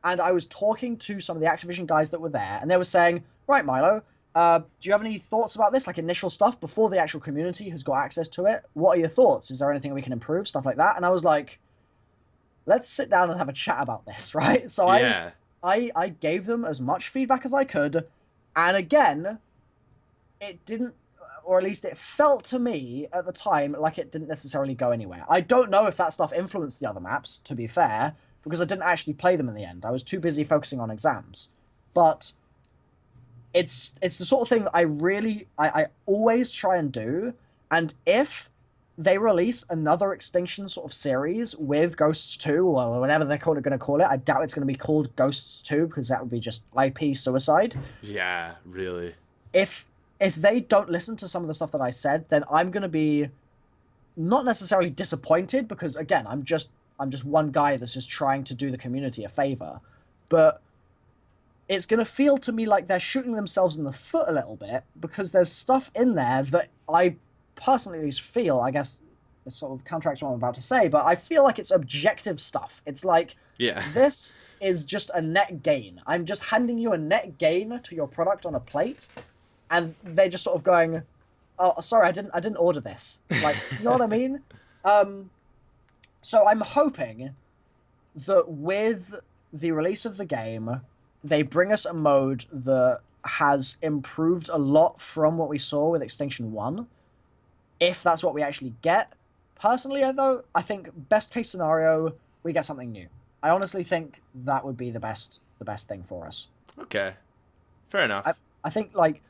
S2: and I was talking to some of the Activision guys that were there, and they were saying, right, Milo, do you have any thoughts about this, like initial stuff, before the actual community has got access to it? What are your thoughts? Is there anything we can improve? Stuff like that. And I was like, let's sit down and have a chat about this, right? So I gave them as much feedback as I could, and again, it didn't, or at least it felt to me at the time like it didn't necessarily go anywhere. I don't know if that stuff influenced the other maps, to be fair, because I didn't actually play them in the end. I was too busy focusing on exams. But it's the sort of thing that I always try and do, and if they release another Extinction sort of series with Ghosts 2, or whatever they're going to call it, I doubt it's going to be called Ghosts 2, because that would be just IP suicide.
S1: Yeah, really.
S2: If they don't listen to some of the stuff that I said, then I'm going to be not necessarily disappointed, because again, I'm just one guy that's just trying to do the community a favor, but it's going to feel to me like they're shooting themselves in the foot a little bit, because there's stuff in there that I personally feel, I guess this sort of counteracts what I'm about to say, but I feel like it's objective stuff. It's like, this is just a net gain. I'm just handing you a net gain to your product on a plate, and they're just sort of going, oh, sorry, I didn't order this. Like, you know what I mean? So I'm hoping that with the release of the game, they bring us a mode that has improved a lot from what we saw with Extinction 1. If that's what we actually get. Personally, though, I think best case scenario, we get something new. I honestly think that would be the best thing for us.
S1: Okay. Fair enough.
S2: I think, like,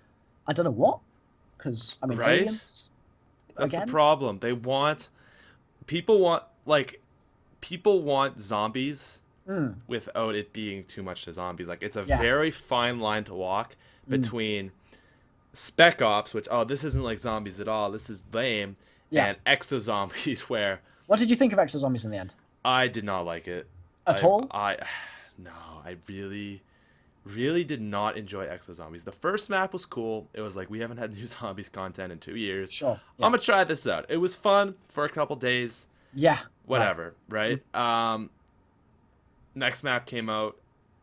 S2: I don't know what, because, I mean,
S1: right?
S2: aliens,
S1: that's
S2: again?
S1: The problem. People want zombies without it being too much to zombies. Like, it's a very fine line to walk between Spec Ops, which, this isn't like zombies at all, this is lame, and Exo Zombies, where...
S2: What did you think of Exo Zombies in the end?
S1: I did not like it.
S2: At all?
S1: No, I really did not enjoy Exo Zombies. The first map was cool. It was like, we haven't had new zombies content in 2 years.
S2: Sure.
S1: I'm gonna try this out. It was fun for a couple days.
S2: Yeah.
S1: Whatever, right? Next map came out.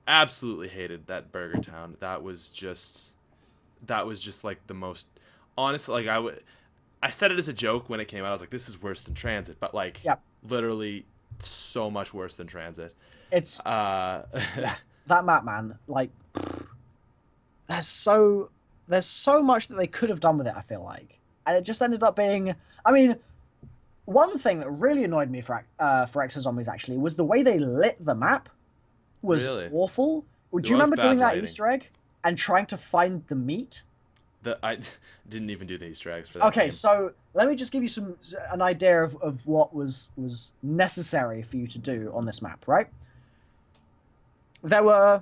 S1: Absolutely hated that Burger Town. That was just like the most honest. Like, I said it as a joke when it came out. I was like, this is worse than Transit, but like literally so much worse than Transit.
S2: It's that map, man. Like, there's so much that they could have done with it, I feel like, and it just ended up being. I mean, one thing that really annoyed me for Exo Zombies actually was the way they lit the map was awful. Do you remember doing that Easter egg and trying to find the meat?
S1: I didn't even do the Easter eggs for that.
S2: Okay,
S1: game.
S2: So let me just give you an idea of what was necessary for you to do on this map, right? There were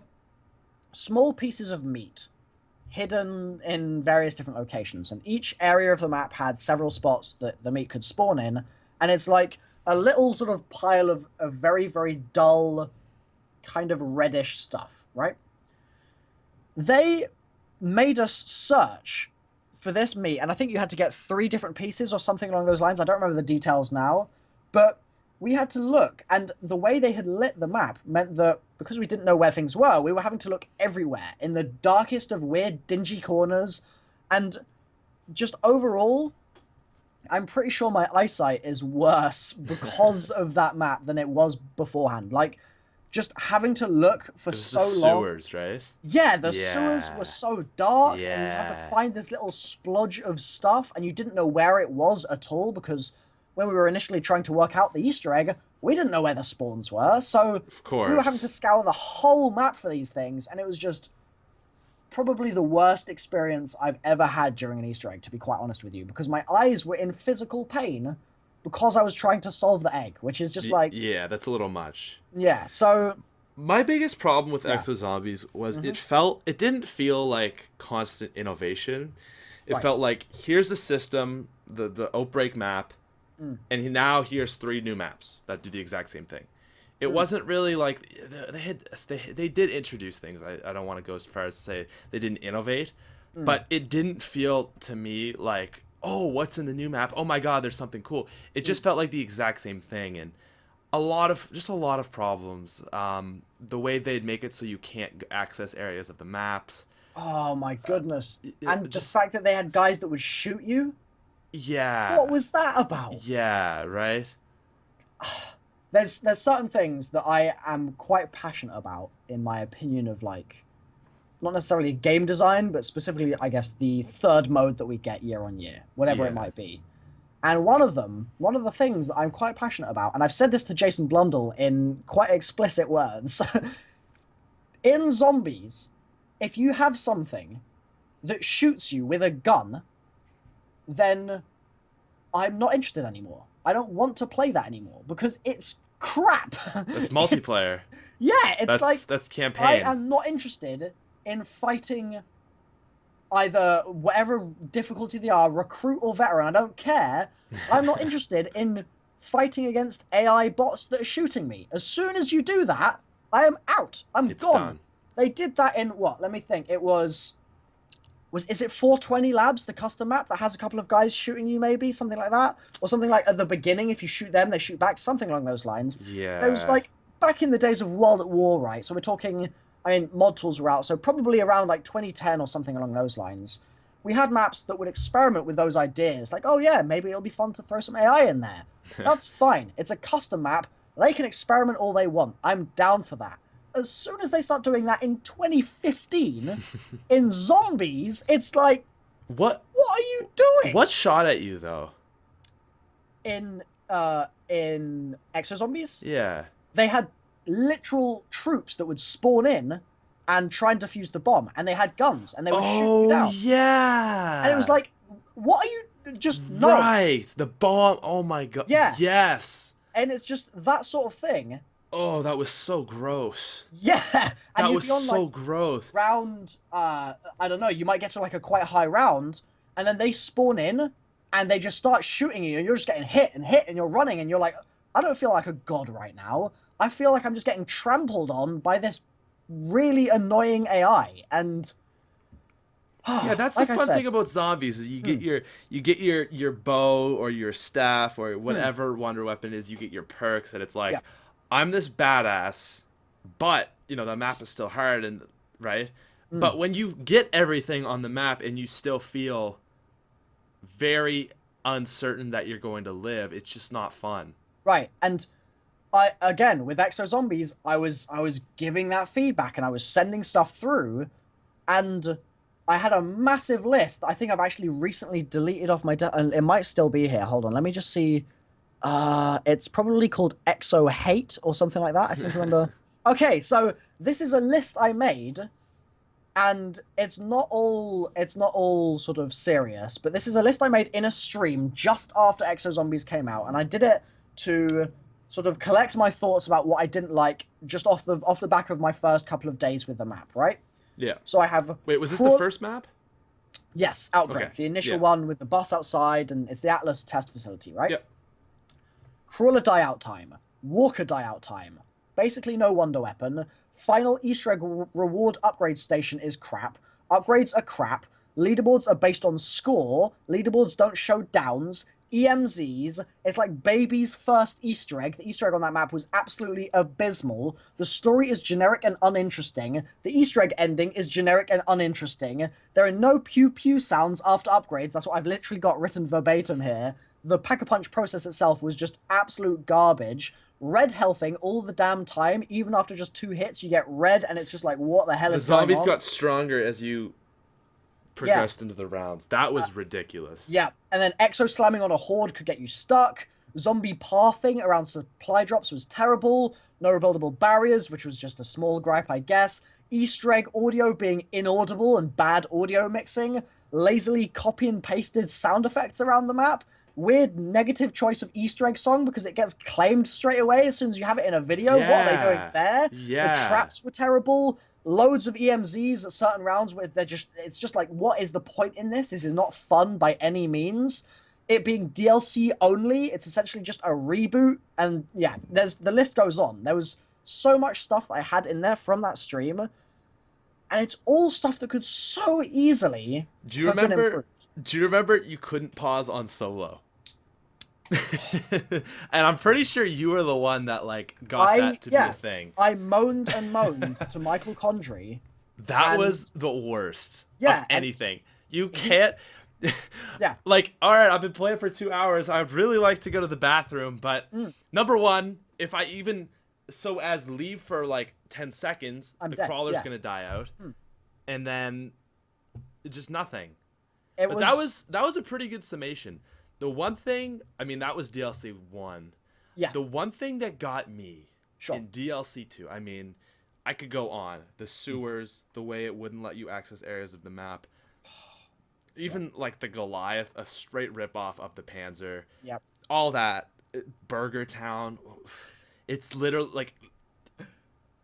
S2: small pieces of meat hidden in various different locations, and each area of the map had several spots that the meat could spawn in, and it's like a little sort of pile of very, very dull, kind of reddish stuff, right? They made us search for this meat, and I think you had to get 3 different pieces or something along those lines. I don't remember the details now, but we had to look, and the way they had lit the map meant that because we didn't know where things were, we were having to look everywhere, in the darkest of weird, dingy corners, and just overall, I'm pretty sure my eyesight is worse because of that map than it was beforehand. Like, just having to look for so long.
S1: Sewers, right?
S2: Yeah, the sewers were so dark, and you had to find this little splodge of stuff, and you didn't know where it was at all, because when we were initially trying to work out the Easter egg, we didn't know where the spawns were, so
S1: Of course.
S2: we were having to scour the whole map for these things, and it was just probably the worst experience I've ever had during an Easter egg, to be quite honest with you, because my eyes were in physical pain because I was trying to solve the egg, which is just like...
S1: Yeah, that's a little much.
S2: Yeah, so...
S1: My biggest problem with Exo Zombies was it didn't feel like constant innovation. It felt like, here's the system, the Outbreak map, and now here's 3 new maps that do the exact same thing. It wasn't really like they did introduce things. I don't want to go as far as to say they didn't innovate, but it didn't feel to me like, oh, what's in the new map? Oh my God, there's something cool. It just felt like the exact same thing, and a lot of problems. The way they'd make it so you can't access areas of the maps.
S2: Oh my goodness! And the fact that they had guys that would shoot you.
S1: Yeah.
S2: What was that about?
S1: Yeah. Right.
S2: There's certain things that I am quite passionate about, in my opinion, of like, not necessarily game design, but specifically, I guess, the third mode that we get year on year, whatever it might be. And one of the things that I'm quite passionate about, and I've said this to Jason Blundell in quite explicit words, in Zombies, if you have something that shoots you with a gun, then I'm not interested anymore. I don't want to play that anymore because it's crap.
S1: It's multiplayer.
S2: That's
S1: campaign.
S2: I am not interested in fighting either whatever difficulty they are, recruit or veteran. I don't care. I'm not interested in fighting against AI bots that are shooting me. As soon as you do that, I am out. It's gone. Done. They did that in what? Let me think. It was is it 420 Labs, the custom map that has a couple of guys shooting you, maybe something like that, or something like at the beginning, if you shoot them, they shoot back, something along those lines.
S1: Yeah.
S2: It was like back in the days of World at War, right? So we're talking, I mean, mod tools were out, so probably around like 2010 or something along those lines. We had maps that would experiment with those ideas, like, oh yeah, maybe it'll be fun to throw some AI in there. That's fine. It's a custom map. They can experiment all they want. I'm down for that. As soon as they start doing that in 2015, in Zombies, it's like, what are you doing?
S1: What shot at you, though?
S2: In Exo Zombies?
S1: Yeah.
S2: They had literal troops that would spawn in and try and defuse the bomb, and they had guns, and they would shoot you down.
S1: Oh, yeah!
S2: And it was like, what are you... Just no.
S1: Right! The bomb, oh my God.
S2: Yeah.
S1: Yes!
S2: And it's just that sort of thing.
S1: Oh, that was so gross.
S2: Yeah, and
S1: that was so gross.
S2: Round, I don't know. You might get to like a quite high round, and then they spawn in, and they just start shooting you, and you're just getting hit, and you're running, and you're like, I don't feel like a god right now. I feel like I'm just getting trampled on by this really annoying AI, and
S1: yeah, that's the fun thing about Zombies is you get your bow or your staff or whatever wonder weapon is. You get your perks, and it's like. Yeah. I'm this badass, but, you know, the map is still hard, and right? But when you get everything on the map and you still feel very uncertain that you're going to live, it's just not fun.
S2: Right, and again, with Exo Zombies, I was giving that feedback, and I was sending stuff through, and I had a massive list that I think I've actually recently deleted off my... and it might still be here. Hold on, let me just see... it's probably called Exo Hate or something like that. I seem to remember. Okay, so this is a list I made, and it's not all sort of serious, but this is a list I made in a stream just after Exo Zombies came out, and I did it to sort of collect my thoughts about what I didn't like just off the back of my first couple of days with the map, right?
S1: Yeah.
S2: So I have...
S1: Wait, was this the first map?
S2: Yes, Outbreak. Okay. The initial one with the bus outside, and it's the Atlas test facility, right?
S1: Yep.
S2: Crawler die-out time. Walker die-out time. Basically no wonder weapon. Final Easter egg reward upgrade station is crap. Upgrades are crap. Leaderboards are based on score. Leaderboards don't show downs. EMZs. It's like baby's first Easter egg. The Easter egg on that map was absolutely abysmal. The story is generic and uninteresting. The Easter egg ending is generic and uninteresting. There are no pew-pew sounds after upgrades. That's what I've literally got written verbatim here. The Pack-a-Punch process itself was just absolute garbage. Red healthing all the damn time. Even after just 2 hits, you get red, and it's just like, what the hell is going on?
S1: The zombies got stronger as you progressed into the rounds. That was ridiculous.
S2: Yeah, and then Exo slamming on a horde could get you stuck. Zombie pathing around supply drops was terrible. No rebuildable barriers, which was just a small gripe, I guess. Easter egg audio being inaudible and bad audio mixing. Lazily copy and pasted sound effects around the map. Weird negative choice of Easter egg song because it gets claimed straight away as soon as you have it in a video.
S1: Yeah.
S2: What are they doing there?
S1: Yeah.
S2: The traps were terrible. Loads of EMZs at certain rounds where it's just like, what is the point in this? This is not fun by any means. It being DLC only, it's essentially just a reboot. And yeah, the list goes on. There was so much stuff that I had in there from that stream. And it's all stuff that could so easily
S1: Do you
S2: have been
S1: remember?
S2: improved.
S1: Do you remember you couldn't pause on solo? And I'm pretty sure you were the one that like got that to be a thing.
S2: I moaned and moaned to Michael Condrey.
S1: That was the worst
S2: Yeah,
S1: of anything. You can't.
S2: Yeah.
S1: Like, all right, I've been playing for 2 hours. I'd really like to go to the bathroom, but number one, if I even so as leave for like 10 seconds,
S2: I'm
S1: the
S2: dead.
S1: crawler's gonna die out, and then just nothing.
S2: It
S1: But
S2: was,
S1: that was a pretty good summation. The one thing, I mean, that was DLC 1.
S2: yeah.
S1: The one thing that got me
S2: Sure.
S1: in DLC 2, I mean, I could go on. The sewers, the way it wouldn't let you access areas of the map. Even like the Goliath, a straight ripoff of the Panzer.
S2: Yep.
S1: All that. Burger Town. It's literally like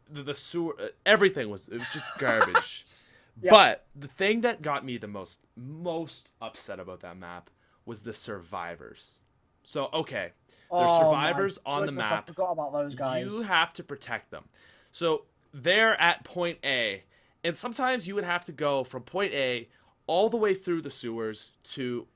S1: the sewer. Everything was just garbage.
S2: Yep.
S1: But the thing that got me the most upset about that map was the survivors. So okay, there's survivors on the map.
S2: I forgot about those guys.
S1: You have to protect them. So they're at point A, and sometimes you would have to go from point A all the way through the sewers to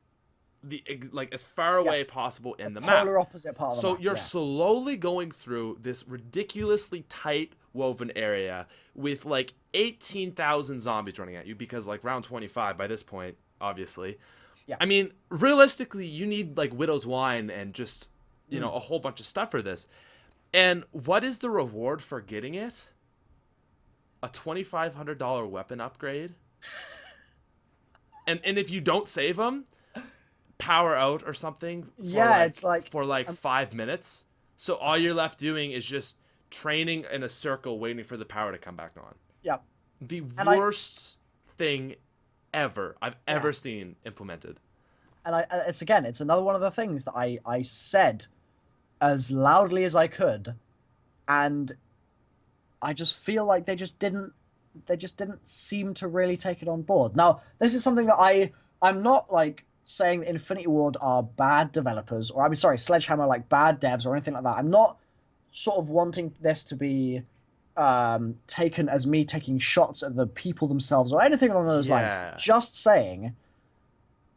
S1: the like as far away possible in the map.
S2: Polar opposite part of the
S1: So
S2: map.
S1: you're slowly going through this ridiculously tight woven area with like 18,000 zombies running at you because like round 25 by this point, obviously.
S2: Yeah.
S1: I mean, realistically, you need like Widow's Wine and just, you know, a whole bunch of stuff for this. And what is the reward for getting it? A $2,500 weapon upgrade. And if you don't save them, power out or something.
S2: It's like
S1: for like 5 minutes. So all you're left doing is just training in a circle, waiting for the power to come back on.
S2: Yeah.
S1: The worst thing ever I've ever seen implemented.
S2: And it's another one of the things that I said as loudly as I could, and I just feel like they just didn't seem to really take it on board. Now, this is something that I'm not like saying that Infinity Ward are bad developers, or I'm sorry, Sledgehammer like bad devs or anything like that. I'm not sort of wanting this to be taken as me taking shots at the people themselves or anything along those lines. Just saying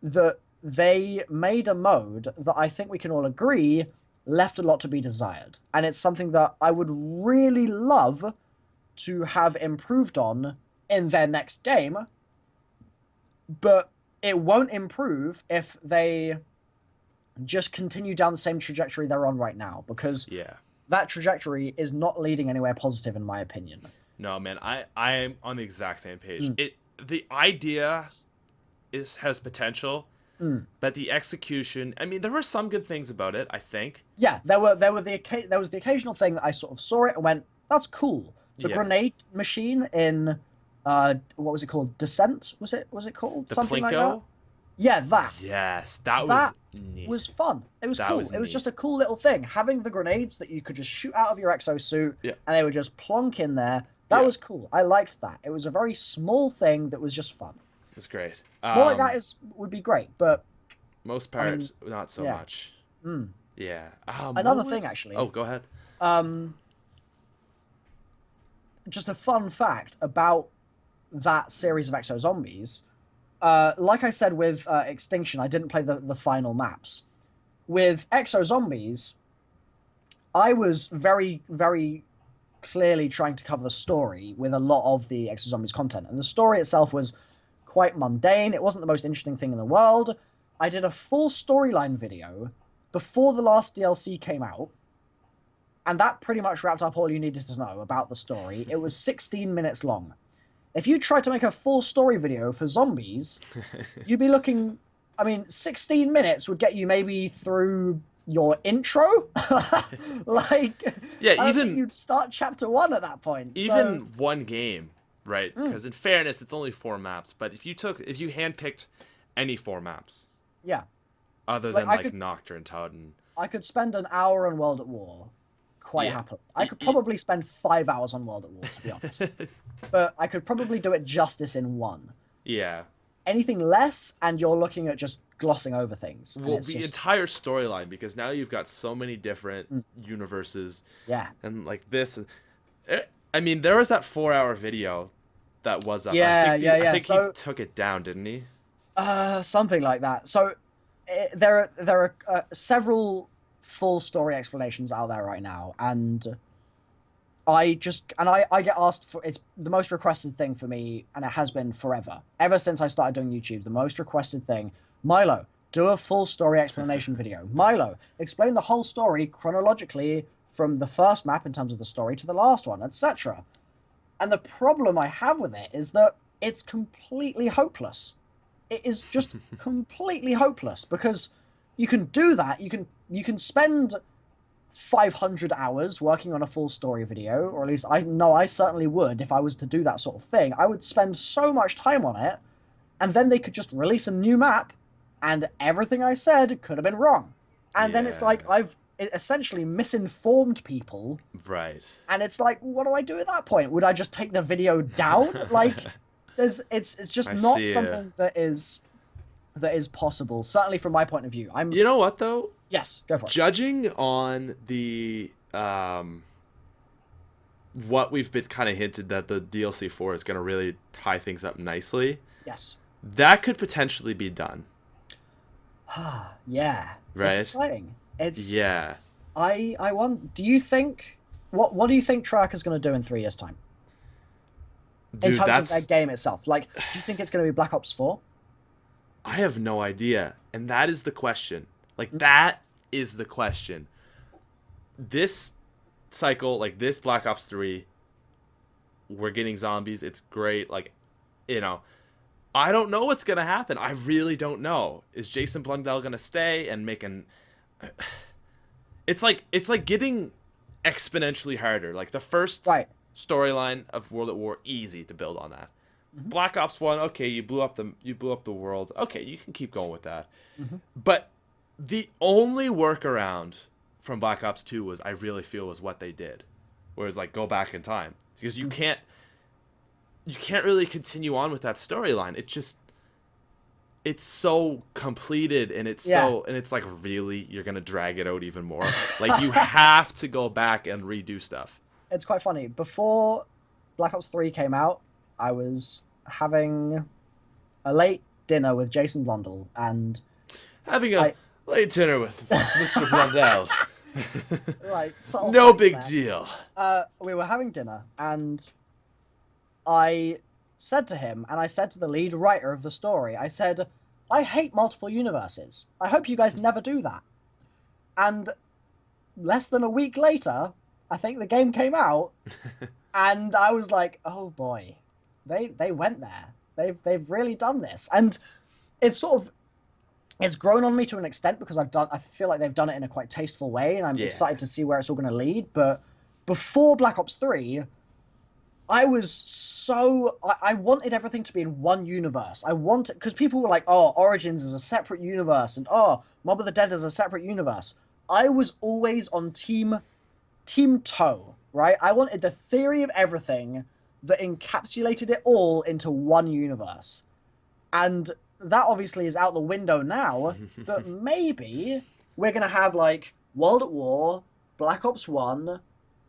S2: that they made a mode that I think we can all agree left a lot to be desired. And it's something that I would really love to have improved on in their next game. But it won't improve if they just continue down the same trajectory they're on right now, because that trajectory is not leading anywhere positive, in my opinion.
S1: No, man, I am on the exact same page. The idea has potential, but the execution, I mean, there were some good things about it, I think.
S2: Yeah, there was the occasional thing that I sort of saw it and went, that's cool. The grenade machine in what was it called? Descent, was it called?
S1: The
S2: something
S1: Plinko?
S2: like that? Yeah, that.
S1: Yes, that was neat.
S2: Was fun. It was cool. It was
S1: neat.
S2: just a cool little thing. Having the grenades that you could just shoot out of your exosuit and they would just plonk in there. That was cool. I liked that. It was a very small thing that was just fun.
S1: It's great.
S2: More like that would be great, but
S1: most parts, not so much. Yeah.
S2: Another thing, actually.
S1: Oh, go ahead.
S2: Just a fun fact about that series of Exo Zombies. Like I said with Extinction, I didn't play the final maps. With Exo Zombies, I was very, very clearly trying to cover the story with a lot of the Exo Zombies content. And the story itself was quite mundane. It wasn't the most interesting thing in the world. I did a full storyline video before the last DLC came out. And that pretty much wrapped up all you needed to know about the story. It was 16 minutes long. If you tried to make a full story video for zombies, you'd be looking... I mean, 16 minutes would get you maybe through your intro. Like,
S1: Yeah,
S2: I don't
S1: even
S2: think you'd start chapter 1 at that point.
S1: even
S2: So,
S1: one game, right? Because in fairness, it's only 4 maps. But if you handpicked any 4 maps,
S2: yeah,
S1: other
S2: like
S1: than like Nocturne, Totten,
S2: I could spend an hour on World at War quite
S1: Yeah.
S2: happily. I could probably spend 5 hours on World at War, to be honest. But I could probably do it justice in 1.
S1: yeah.
S2: Anything less, and you're looking at just glossing over things. And
S1: Well,
S2: it's
S1: the
S2: just,
S1: entire storyline, because now you've got so many different universes,
S2: yeah.
S1: and like this. I mean, there was that 4-hour video that was up.
S2: Yeah,
S1: I think
S2: So,
S1: he took it down, didn't he?
S2: something like that. So there are several full story explanations out there right now, and I get asked for, it's the most requested thing for me, and it has been forever. Ever since I started doing YouTube, the most requested thing, Milo, do a full story explanation video. Milo, explain the whole story chronologically from the first map in terms of the story to the last one, etc. And the problem I have with it is that it's completely hopeless. It is just completely hopeless, because you can do that. You can spend 500 hours working on a full story video, or at least I know I certainly would if I was to do that sort of thing. I would spend so much time on it, and then they could just release a new map, and everything I said could have been wrong. And then it's like I've essentially misinformed people.
S1: Right.
S2: And it's like, what do I do at that point? Would I just take the video down? Like, it's just not something that is possible. Certainly from my point of view.
S1: You know what though?
S2: Yes, go for it.
S1: Judging on the what we've been kind of hinted that the DLC 4 is going to really tie things up nicely.
S2: Yes.
S1: That could potentially be done.
S2: Yeah.
S1: Right.
S2: It's exciting.
S1: Yeah.
S2: I want. Do you think what do you think Treyarch is going to do in 3 years' time?
S1: Dude,
S2: in terms of their game itself, like, do you think it's going to be Black Ops 4?
S1: I have no idea, and that is the question. Like, that is the question. This cycle, like this Black Ops 3, we're getting zombies. It's great. Like, you know, I don't know what's gonna happen. I really don't know. Is Jason Blundell gonna stay and make an? It's like getting exponentially harder. Like the first storyline of World at War, easy to build on that. Black Ops 1, okay, you blew up the world. Okay, you can keep going with that. But the only workaround from Black Ops 2 was, I really feel, was what they did. Whereas like go back in time. Because you can't really continue on with that storyline. It's so completed, and it's like, really, you're gonna drag it out even more. Like, you have to go back and redo stuff.
S2: It's quite funny. Before Black Ops 3 came out, I was having a late dinner with Jason Blundell, and
S1: having a late dinner with Mr. Blundell.
S2: No
S1: big deal.
S2: We were having dinner, and I said to him, and I said to the lead writer of the story, I said, I hate multiple universes. I hope you guys never do that. And less than a week later, I think the game came out, and I was like, oh boy, they went there. They've really done this. And it's grown on me to an extent, because I feel like they've done it in a quite tasteful way, and I'm excited to see where it's all going to lead. But before Black Ops 3, I wanted everything to be in one universe. Because people were like, oh, Origins is a separate universe, and oh, Mob of the Dead is a separate universe. I was always on Team Toe, right? I wanted the theory of everything that encapsulated it all into one universe. And that obviously is out the window now, but maybe we're going to have like World at War, Black Ops 1,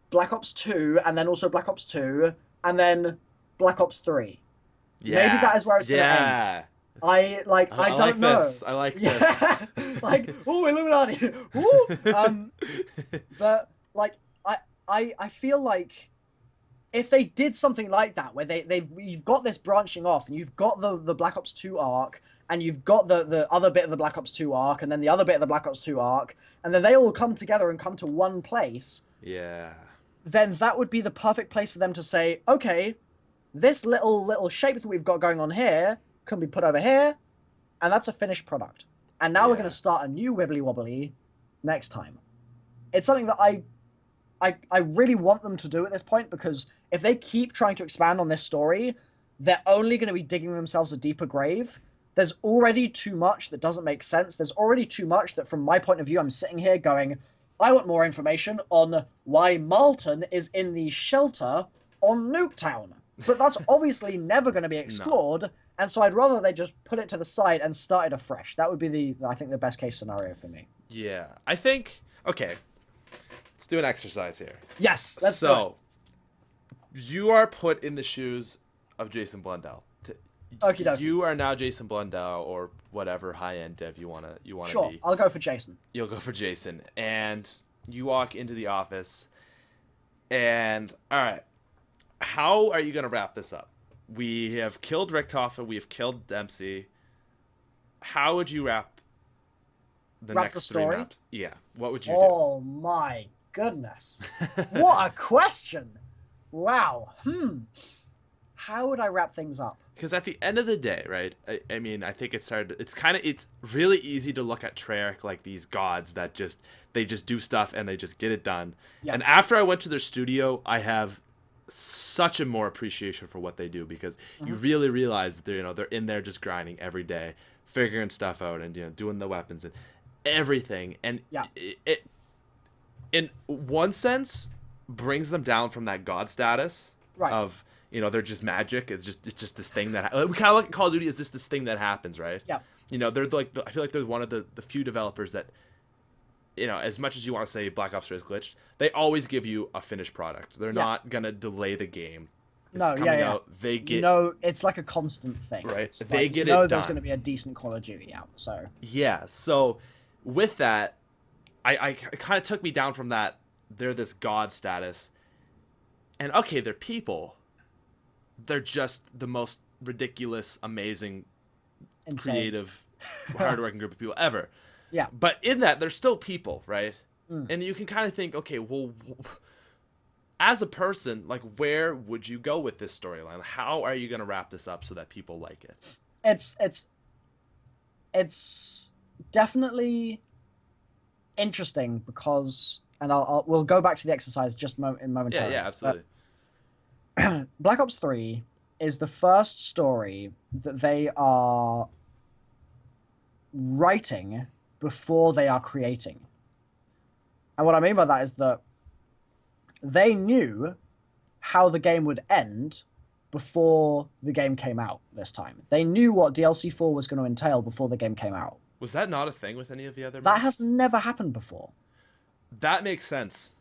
S2: Black Ops 2, and then also Black Ops 2, and then Black Ops 3. Yeah. Maybe that is where it's going to end. I don't know.
S1: I like this.
S2: Like, ooh, Illuminati. Ooh. But like, I feel like if they did something like that, where you've got this branching off, and you've got the Black Ops 2 arc, and you've got the other bit of the Black Ops 2 arc, and then the other bit of the Black Ops 2 arc, and then they all come together and come to one place.
S1: Yeah.
S2: Then that would be the perfect place for them to say, okay, this little shape that we've got going on here can be put over here, and that's a finished product. And now we're going to start a new wibbly wobbly next time. It's something that I really want them to do at this point, because if they keep trying to expand on this story, they're only going to be digging themselves a deeper grave. There's already too much that doesn't make sense. There's already too much that, from my point of view, I'm sitting here going, I want more information on why Marlton is in the shelter on Nuketown. But that's obviously never going to be explored, no. And so I'd rather they just put it to the side and start it afresh. That would be I think the best case scenario for me.
S1: Yeah, I think, okay, let's do an exercise here.
S2: Yes, let's do it.
S1: So, you are put in the shoes of Jason Blundell.
S2: Okie dokie.
S1: You are now Jason Blundell, or whatever high-end dev you wanna
S2: sure,
S1: be.
S2: I'll go for Jason.
S1: You'll go for Jason, and you walk into the office, and all right, how are you gonna wrap this up? We have killed Richtofen, we have killed Dempsey. How would you wrap the next three maps? Yeah, what would you do?
S2: Oh my goodness, what a question! Wow. How would I wrap things up?
S1: Because at the end of the day, right? I mean, I think it's really easy to look at Treyarch like these gods that they just do stuff and they just get it done. Yep. And after I went to their studio, I have such a more appreciation for what they do, because you really realize they're in there just grinding every day, figuring stuff out, and doing the weapons and everything. And it in one sense brings them down from that god status of. They're just magic. It's just this thing that we kind of look at Call of Duty as just this thing that happens, right?
S2: Yeah.
S1: They're like I feel like they're one of the few developers that, as much as you want to say Black Ops 3 is glitched, they always give you a finished product. They're not gonna delay the game. It's coming out. They get
S2: it's like a constant thing.
S1: Right.
S2: It's
S1: they get it done.
S2: There's gonna be a decent Call of Duty out. So
S1: yeah. So with that, it kind of took me down from that. They're this god status, and okay, they're people. They're just the most ridiculous, amazing, insane, creative, hardworking group of people ever.
S2: Yeah.
S1: But in that, they're still people, right? And you can kind of think, okay, well, as a person, like, where would you go with this storyline? How are you going to wrap this up so that people like it?
S2: It's definitely interesting because, and we'll go back to the exercise just momentarily.
S1: Yeah, absolutely.
S2: Black Ops 3 is the first story that they are writing before they are creating. And what I mean by that is that they knew how the game would end before the game came out this time. They knew what DLC 4 was going to entail before the game came out.
S1: Was that not a thing with any of the other
S2: That has never happened before.
S1: That makes sense.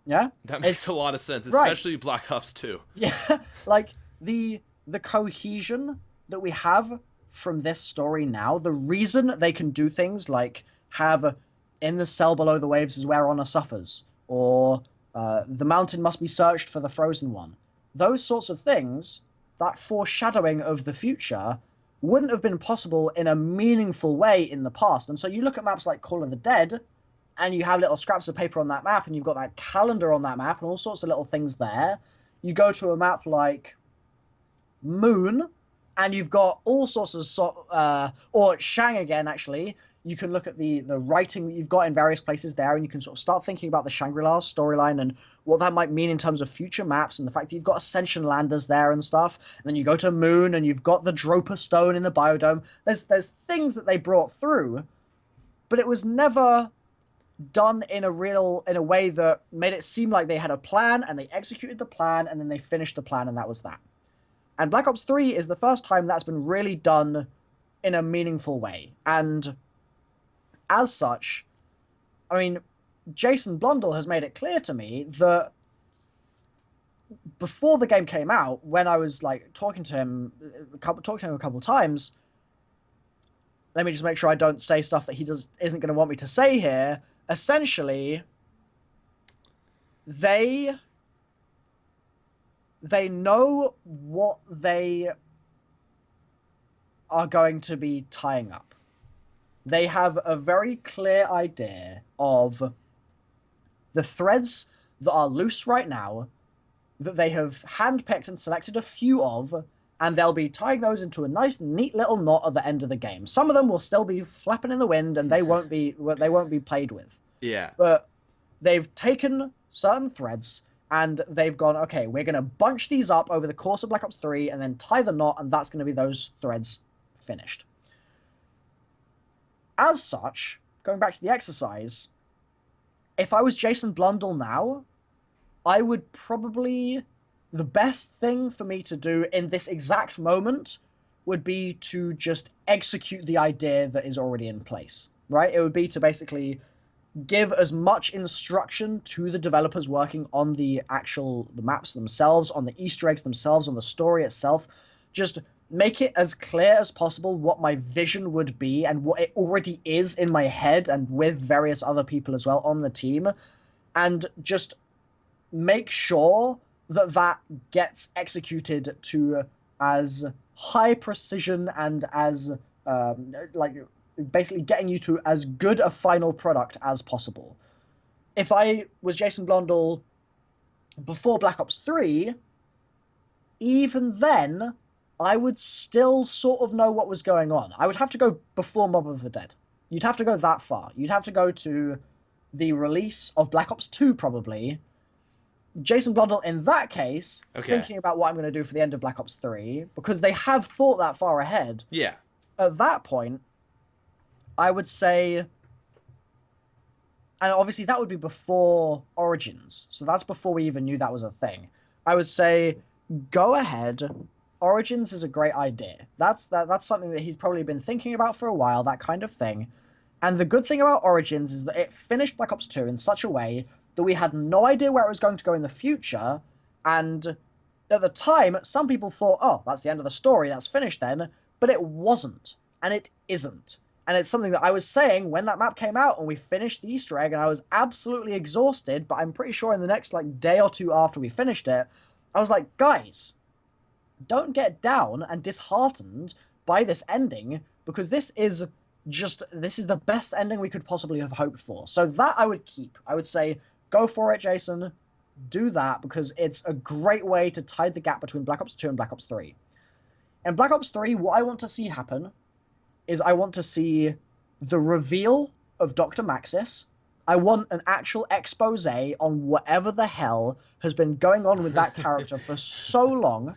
S2: Yeah?
S1: That makes a lot of sense, especially Black Ops 2.
S2: Yeah, like the cohesion that we have from this story now, the reason they can do things like have in the cell below the waves is where honor suffers, or the mountain must be searched for the frozen one. Those sorts of things, that foreshadowing of the future, wouldn't have been possible in a meaningful way in the past. And so you look at maps like Call of the Dead, and you have little scraps of paper on that map, and you've got that calendar on that map, and all sorts of little things there. You go to a map like Moon, and you've got all sorts of... or Shang again, actually. You can look at the writing that you've got in various places there, and you can sort of start thinking about the Shangri-La storyline and what that might mean in terms of future maps, and the fact that you've got Ascension landers there and stuff. And then you go to Moon, and you've got the Droper Stone in the Biodome. There's things that they brought through, but it was never done in a way that made it seem like they had a plan, and they executed the plan, and then they finished the plan, and that was that. And Black Ops 3 is the first time that's been really done in a meaningful way. And as such, I mean, Jason Blundell has made it clear to me that before the game came out, when I was like talking to him a couple times, let me just make sure I don't say stuff that he isn't going to want me to say here. Essentially, they know what they are going to be tying up. They have a very clear idea of the threads that are loose right now, that they have handpicked and selected a few of, and they'll be tying those into a nice, neat little knot at the end of the game. Some of them will still be flapping in the wind, and they won't be played with.
S1: Yeah.
S2: But they've taken certain threads and they've gone, okay, we're going to bunch these up over the course of Black Ops 3 and then tie the knot, and that's going to be those threads finished. As such, going back to the exercise, if I was Jason Blundell now, I would probably... The best thing for me to do in this exact moment would be to just execute the idea that is already in place, right? It would be to basically give as much instruction to the developers working on the maps themselves, on the Easter eggs themselves, on the story itself. Just make it as clear as possible what my vision would be and what it already is in my head and with various other people as well on the team. And just make sure that gets executed to as high precision and as basically getting you to as good a final product as possible. If I was Jason Blundell before Black Ops 3, even then, I would still sort of know what was going on. I would have to go before Mob of the Dead. You'd have to go that far. You'd have to go to the release of Black Ops 2, probably. Jason Blundell, in that case, thinking about what I'm going to do for the end of Black Ops 3, because they have thought that far ahead.
S1: Yeah.
S2: At that point, I would say, and obviously that would be before Origins, so that's before we even knew that was a thing. I would say, go ahead. Origins is a great idea. That's something that he's probably been thinking about for a while, that kind of thing. And the good thing about Origins is that it finished Black Ops 2 in such a way that we had no idea where it was going to go in the future, and at the time, some people thought, oh, that's the end of the story, that's finished then, but it wasn't, and it isn't. And it's something that I was saying when that map came out and we finished the Easter egg, and I was absolutely exhausted, but I'm pretty sure in the next day or two after we finished it, I was like, guys, don't get down and disheartened by this ending, because this is the best ending we could possibly have hoped for. So that I would keep. I would say, go for it, Jason. Do that, because it's a great way to tie the gap between Black Ops 2 and Black Ops 3. In Black Ops 3, what I want to see happen is I want to see the reveal of Dr. Maxis. I want an actual expose on whatever the hell has been going on with that character for so long,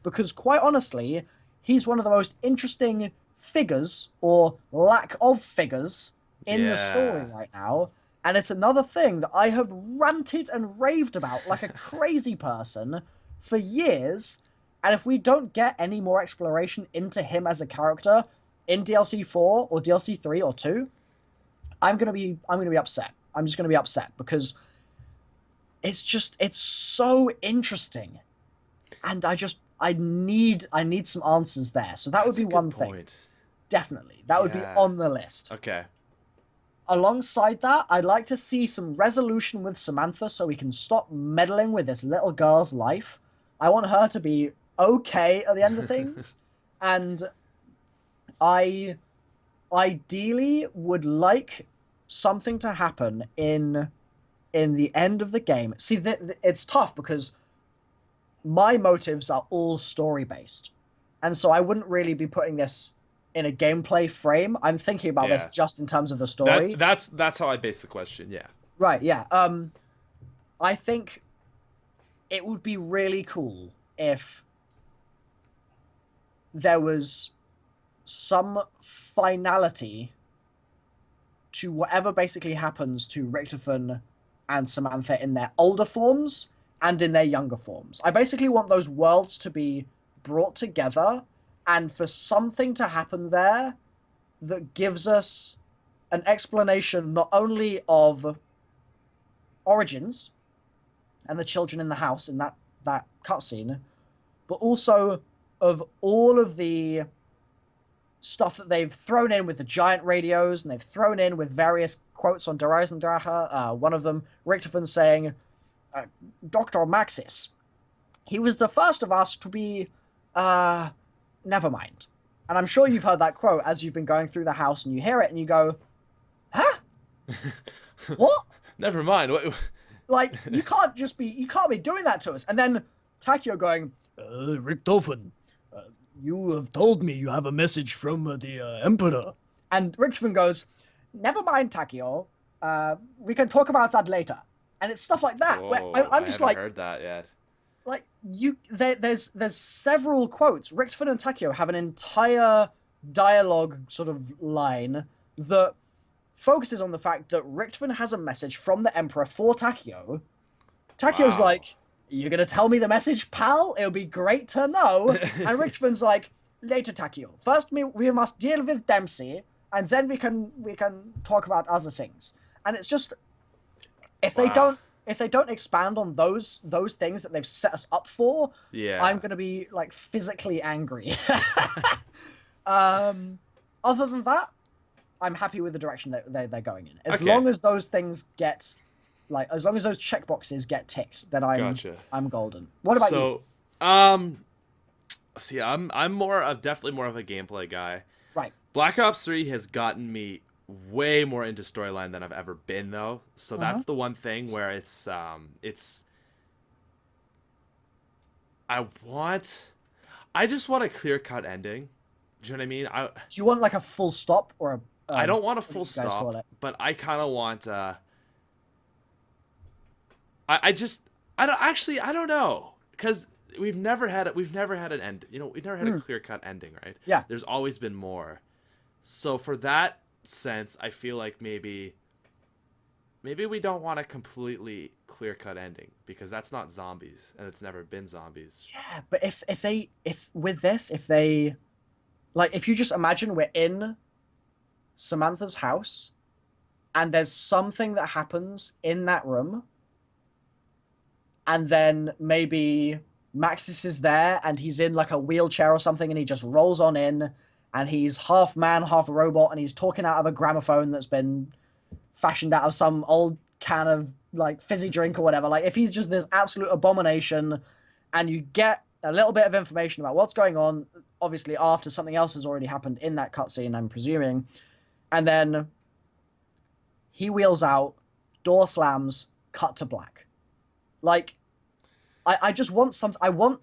S2: because quite honestly, he's one of the most interesting figures, or lack of figures, in the story right now. And it's another thing that I have ranted and raved about like a crazy person for years. And if we don't get any more exploration into him as a character in DLC 4 or DLC 3 or 2, I'm gonna be upset. I'm just gonna be upset, because it's so interesting, and I need some answers there. So that would be one thing. Definitely, that would be on the list.
S1: Okay.
S2: Alongside that, I'd like to see some resolution with Samantha so we can stop meddling with this little girl's life. I want her to be okay at the end of things. And I ideally would like something to happen in the end of the game. See, it's tough because my motives are all story-based. And so I wouldn't really be putting this in a gameplay frame. I'm thinking about this just in terms of the story.
S1: That's how I base the question, yeah.
S2: Right, yeah. I think it would be really cool if there was some finality to whatever basically happens to Richtofen and Samantha in their older forms and in their younger forms. I basically want those worlds to be brought together, and for something to happen there that gives us an explanation not only of Origins and the children in the house in that cutscene, but also of all of the stuff that they've thrown in with the giant radios, and they've thrown in with various quotes on Der Eisendrache. One of them, Richtofen saying, Dr. Maxis, he was the first of us to be... never mind. And I'm sure you've heard that quote as you've been going through the house, and you hear it and you go, huh? What?
S1: Never mind.
S2: Like, you can't be doing that to us. And then Takio going, Richtofen, you have told me you have a message from the Emperor. And Richtofen goes, never mind, Takio. we can talk about that later. And it's stuff like that.
S1: Whoa,
S2: Where I'm just
S1: I
S2: like,
S1: haven't heard that yet.
S2: like there's several quotes. Richtofen and Takio have an entire dialogue sort of line that focuses on the fact that Richtofen has a message from the Emperor for Takio. Takio's
S1: Wow.
S2: like, "You gonna tell me the message, pal? It'll be great to know." And Richtofan's like, "Later, Takio. First, we must deal with Dempsey, and then we can talk about other things." And it's just if they don't expand on those things that they've set us up for, I'm gonna be like physically angry. Other than that, I'm happy with the direction that they're going in. As long as those things get, like, as long as those checkboxes get ticked, then I'm golden. What about you?
S1: See, I'm definitely more of a gameplay guy.
S2: Right.
S1: Black Ops 3 has gotten me way more into storyline than I've ever been, though. So that's the one thing where it's I just want a clear-cut ending. Do you know what I mean?
S2: Do you want like a full stop or a?
S1: I don't want a full stop, but I kind of want. I don't know, because we've never had an end. You know, we've never had a clear-cut ending, right?
S2: Yeah.
S1: There's always been more. So for that sense, I feel like maybe we don't want a completely clear-cut ending, because that's not zombies, and it's never been zombies.
S2: Yeah, but if you just imagine we're in Samantha's house and there's something that happens in that room, and then maybe Maxis is there and he's in like a wheelchair or something, and he just rolls on in and he's half man, half robot, and he's talking out of a gramophone that's been fashioned out of some old can of like fizzy drink or whatever. Like, if he's just this absolute abomination, and you get a little bit of information about what's going on, obviously after something else has already happened in that cutscene, I'm presuming, and then he wheels out, door slams, cut to black. Like, I just want something. I want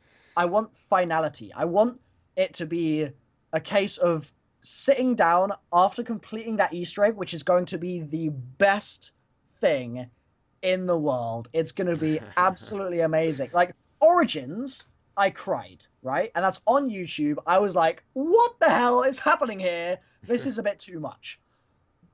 S2: finality. I want it to be a case of sitting down after completing that Easter egg, which is going to be the best thing in the world. It's going to be absolutely amazing. Like, Origins, I cried, right? And that's on YouTube. I was like, what the hell is happening here? This is a bit too much.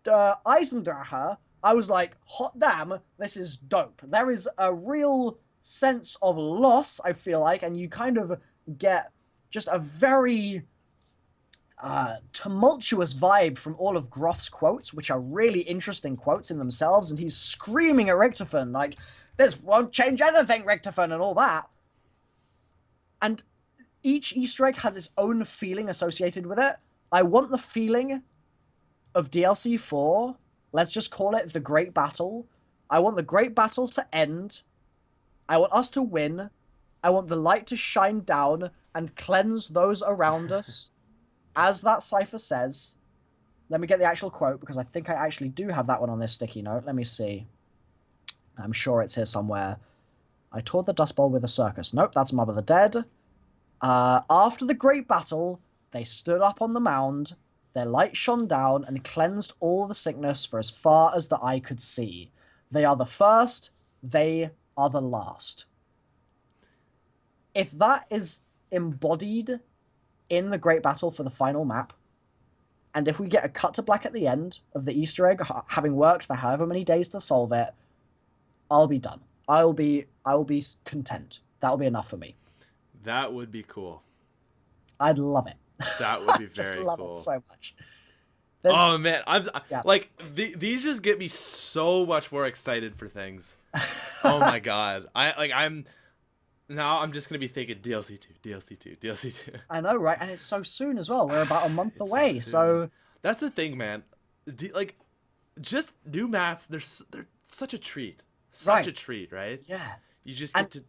S2: Eisendrache, I was like, hot damn, this is dope. There is a real sense of loss, I feel like, and you kind of get just a very tumultuous vibe from all of Groff's quotes, which are really interesting quotes in themselves, and he's screaming at Richtofen, like, this won't change anything, Richtofen, and all that. And each Easter egg has its own feeling associated with it. I want the feeling of DLC 4, let's just call it the Great Battle. I want the Great Battle to end. I want us to win. I want the light to shine down and cleanse those around us. As that cipher says. Let me get the actual quote, because I think I actually do have that one on this sticky note. Let me see. I'm sure it's here somewhere. I toured the Dust Bowl with a circus. Nope, that's Mob of the Dead. After the great battle, they stood up on the mound. Their light shone down and cleansed all the sickness for as far as the eye could see. They are the first. They are the last. If that is embodied in the great battle for the final map, and if we get a cut to black at the end of the Easter egg, having worked for however many days to solve it, I'll be done. I will be content. That'll be enough for me.
S1: That would be cool.
S2: I'd love it.
S1: That would be very
S2: just love
S1: cool.
S2: it so much.
S1: Oh man,
S2: Yeah.
S1: like these just get me so much more excited for things. Oh my god, I'm just gonna be thinking DLC 2.
S2: I know, right? And it's so soon as well. We're about a month away, so
S1: that's the thing, man. Just new maps. They're such a treat. Such a treat, right?
S2: Yeah.
S1: You just get to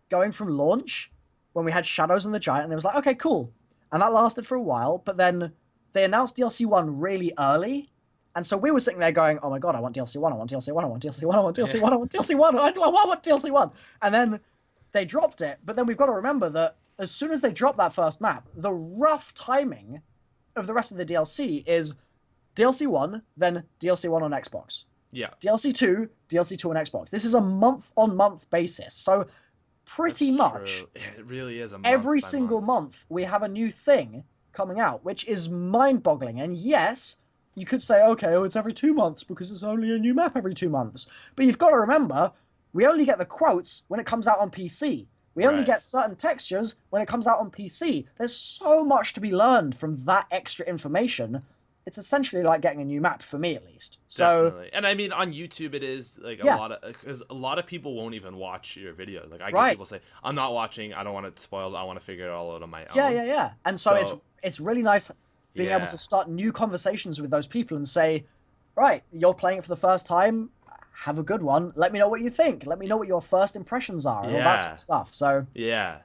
S2: going from launch when we had Shadows and the Giant, and it was like, okay, cool, and that lasted for a while, but then they announced DLC 1 really early, and so we were sitting there going, oh my god, I want DLC 1, I want DLC 1, I want DLC 1, I want DLC 1, I want DLC 1, I want DLC 1, and then they dropped it. But then we've got to remember that as soon as they drop that first map, the rough timing of the rest of the DLC is DLC 1, then DLC 1 on Xbox,
S1: Yeah.
S2: DLC 2, DLC 2 on Xbox. This is a month-on-month basis. So pretty
S1: That's
S2: much
S1: true. It really is a month
S2: every
S1: by
S2: single
S1: month.
S2: month we have a new thing coming out, which is mind-boggling. And yes, you could say, okay, oh, it's every 2 months because it's only a new map every 2 months. But you've got to remember, we only get the quotes when it comes out on PC. We only
S1: Right.
S2: get certain textures when it comes out on PC. There's so much to be learned from that extra information. It's essentially like getting a new map for me, at least. So
S1: Definitely. And I mean, on YouTube, it is like
S2: yeah,
S1: because a lot of people won't even watch your videos. Like I get
S2: right.
S1: people say, I'm not watching. I don't want it spoiled. I want to figure it all out on my
S2: Yeah,
S1: own.
S2: yeah, yeah. And so it's really nice being able
S1: yeah.
S2: to start new conversations with those people and say, right, you're playing it for the first time. Have a good one. Let me know what you think. Let me know what your first impressions are and all that sort of stuff. So
S1: Yeah.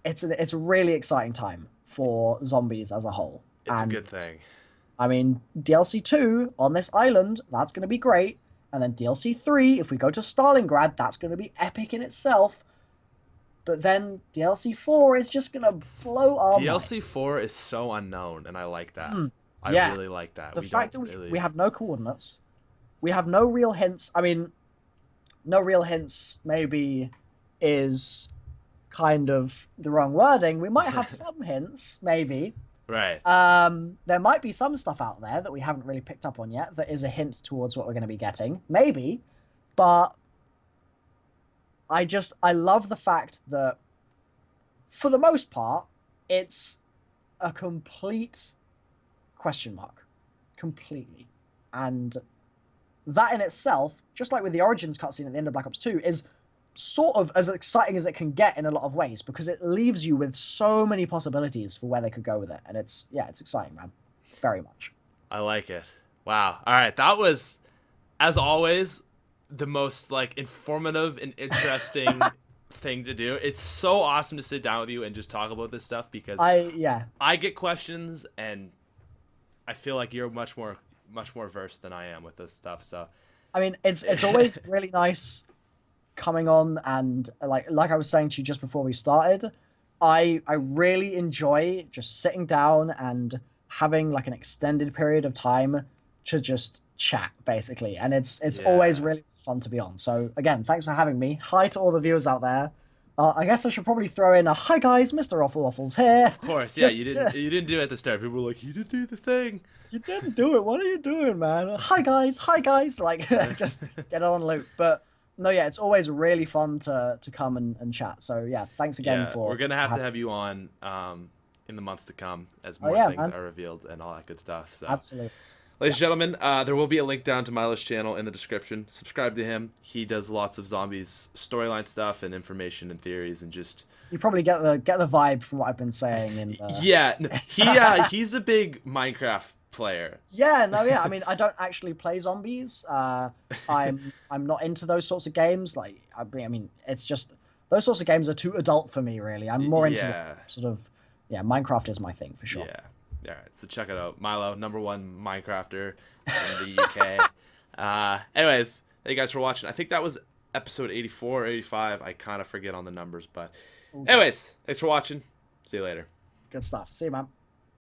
S2: it's a really exciting time for zombies as a whole.
S1: It's
S2: and
S1: a good thing.
S2: I mean, DLC 2 on this island, that's going to be great. And then DLC 3, if we go to Stalingrad, that's going to be epic in itself. But then DLC 4 is just going to blow our
S1: DLC
S2: minds.
S1: 4 is so unknown, and I like that. I
S2: Yeah.
S1: really like that.
S2: The fact that we have no coordinates, we have no real hints. I mean, no real hints maybe is kind of the wrong wording. We might have some hints, maybe.
S1: Right.
S2: There might be some stuff out there that we haven't really picked up on yet that is a hint towards what we're going to be getting. Maybe. But I love the fact that for the most part, it's a complete question mark. Completely. And that in itself, just like with the Origins cutscene at the end of Black Ops 2, is sort of as exciting as it can get in a lot of ways because it leaves you with so many possibilities for where they could go with it. And it's exciting, man. Very much.
S1: I like it. Wow. All right. That was, as always, the most like informative and interesting thing to do. It's so awesome to sit down with you and just talk about this stuff because I get questions and I feel like you're much more versed than I am with this stuff. So
S2: I mean, it's always really nice coming on and like I was saying to you just before we started, I really enjoy just sitting down and having like an extended period of time to just chat basically, and it's always really fun to be on. So again, thanks for having me. Hi to all the viewers out there. I guess I should probably throw in a hi guys, MrRoflWaffles here.
S1: Of course, yeah, you didn't do it at the start. People were like, you didn't do the thing.
S2: You didn't do it. What are you doing, man? Hi guys. Like just get on loop. But no, yeah, it's always really fun to come and chat. So yeah, thanks again for.
S1: We're gonna have to have you on in the months to come as more things are revealed and all that good stuff. So
S2: absolutely.
S1: Ladies and gentlemen, there will be a link down to Milo's channel in the description. Subscribe to him. He does lots of zombies storyline stuff and information and theories and just.
S2: You probably get the vibe from what I've been saying. And
S1: he's a big Minecraft player.
S2: Yeah, no, yeah. I mean, I don't actually play zombies. I'm not into those sorts of games. Like, I mean, it's just those sorts of games are too adult for me. Really, I'm more into sort of Minecraft is my thing for sure.
S1: Yeah. All right, so check it out. Milo, #1 Minecrafter in the UK. Anyways, thank you guys for watching. I think that was episode 84 or 85. I kind of forget on the numbers, but anyways, thanks for watching. See you later.
S2: Good stuff. See you, man.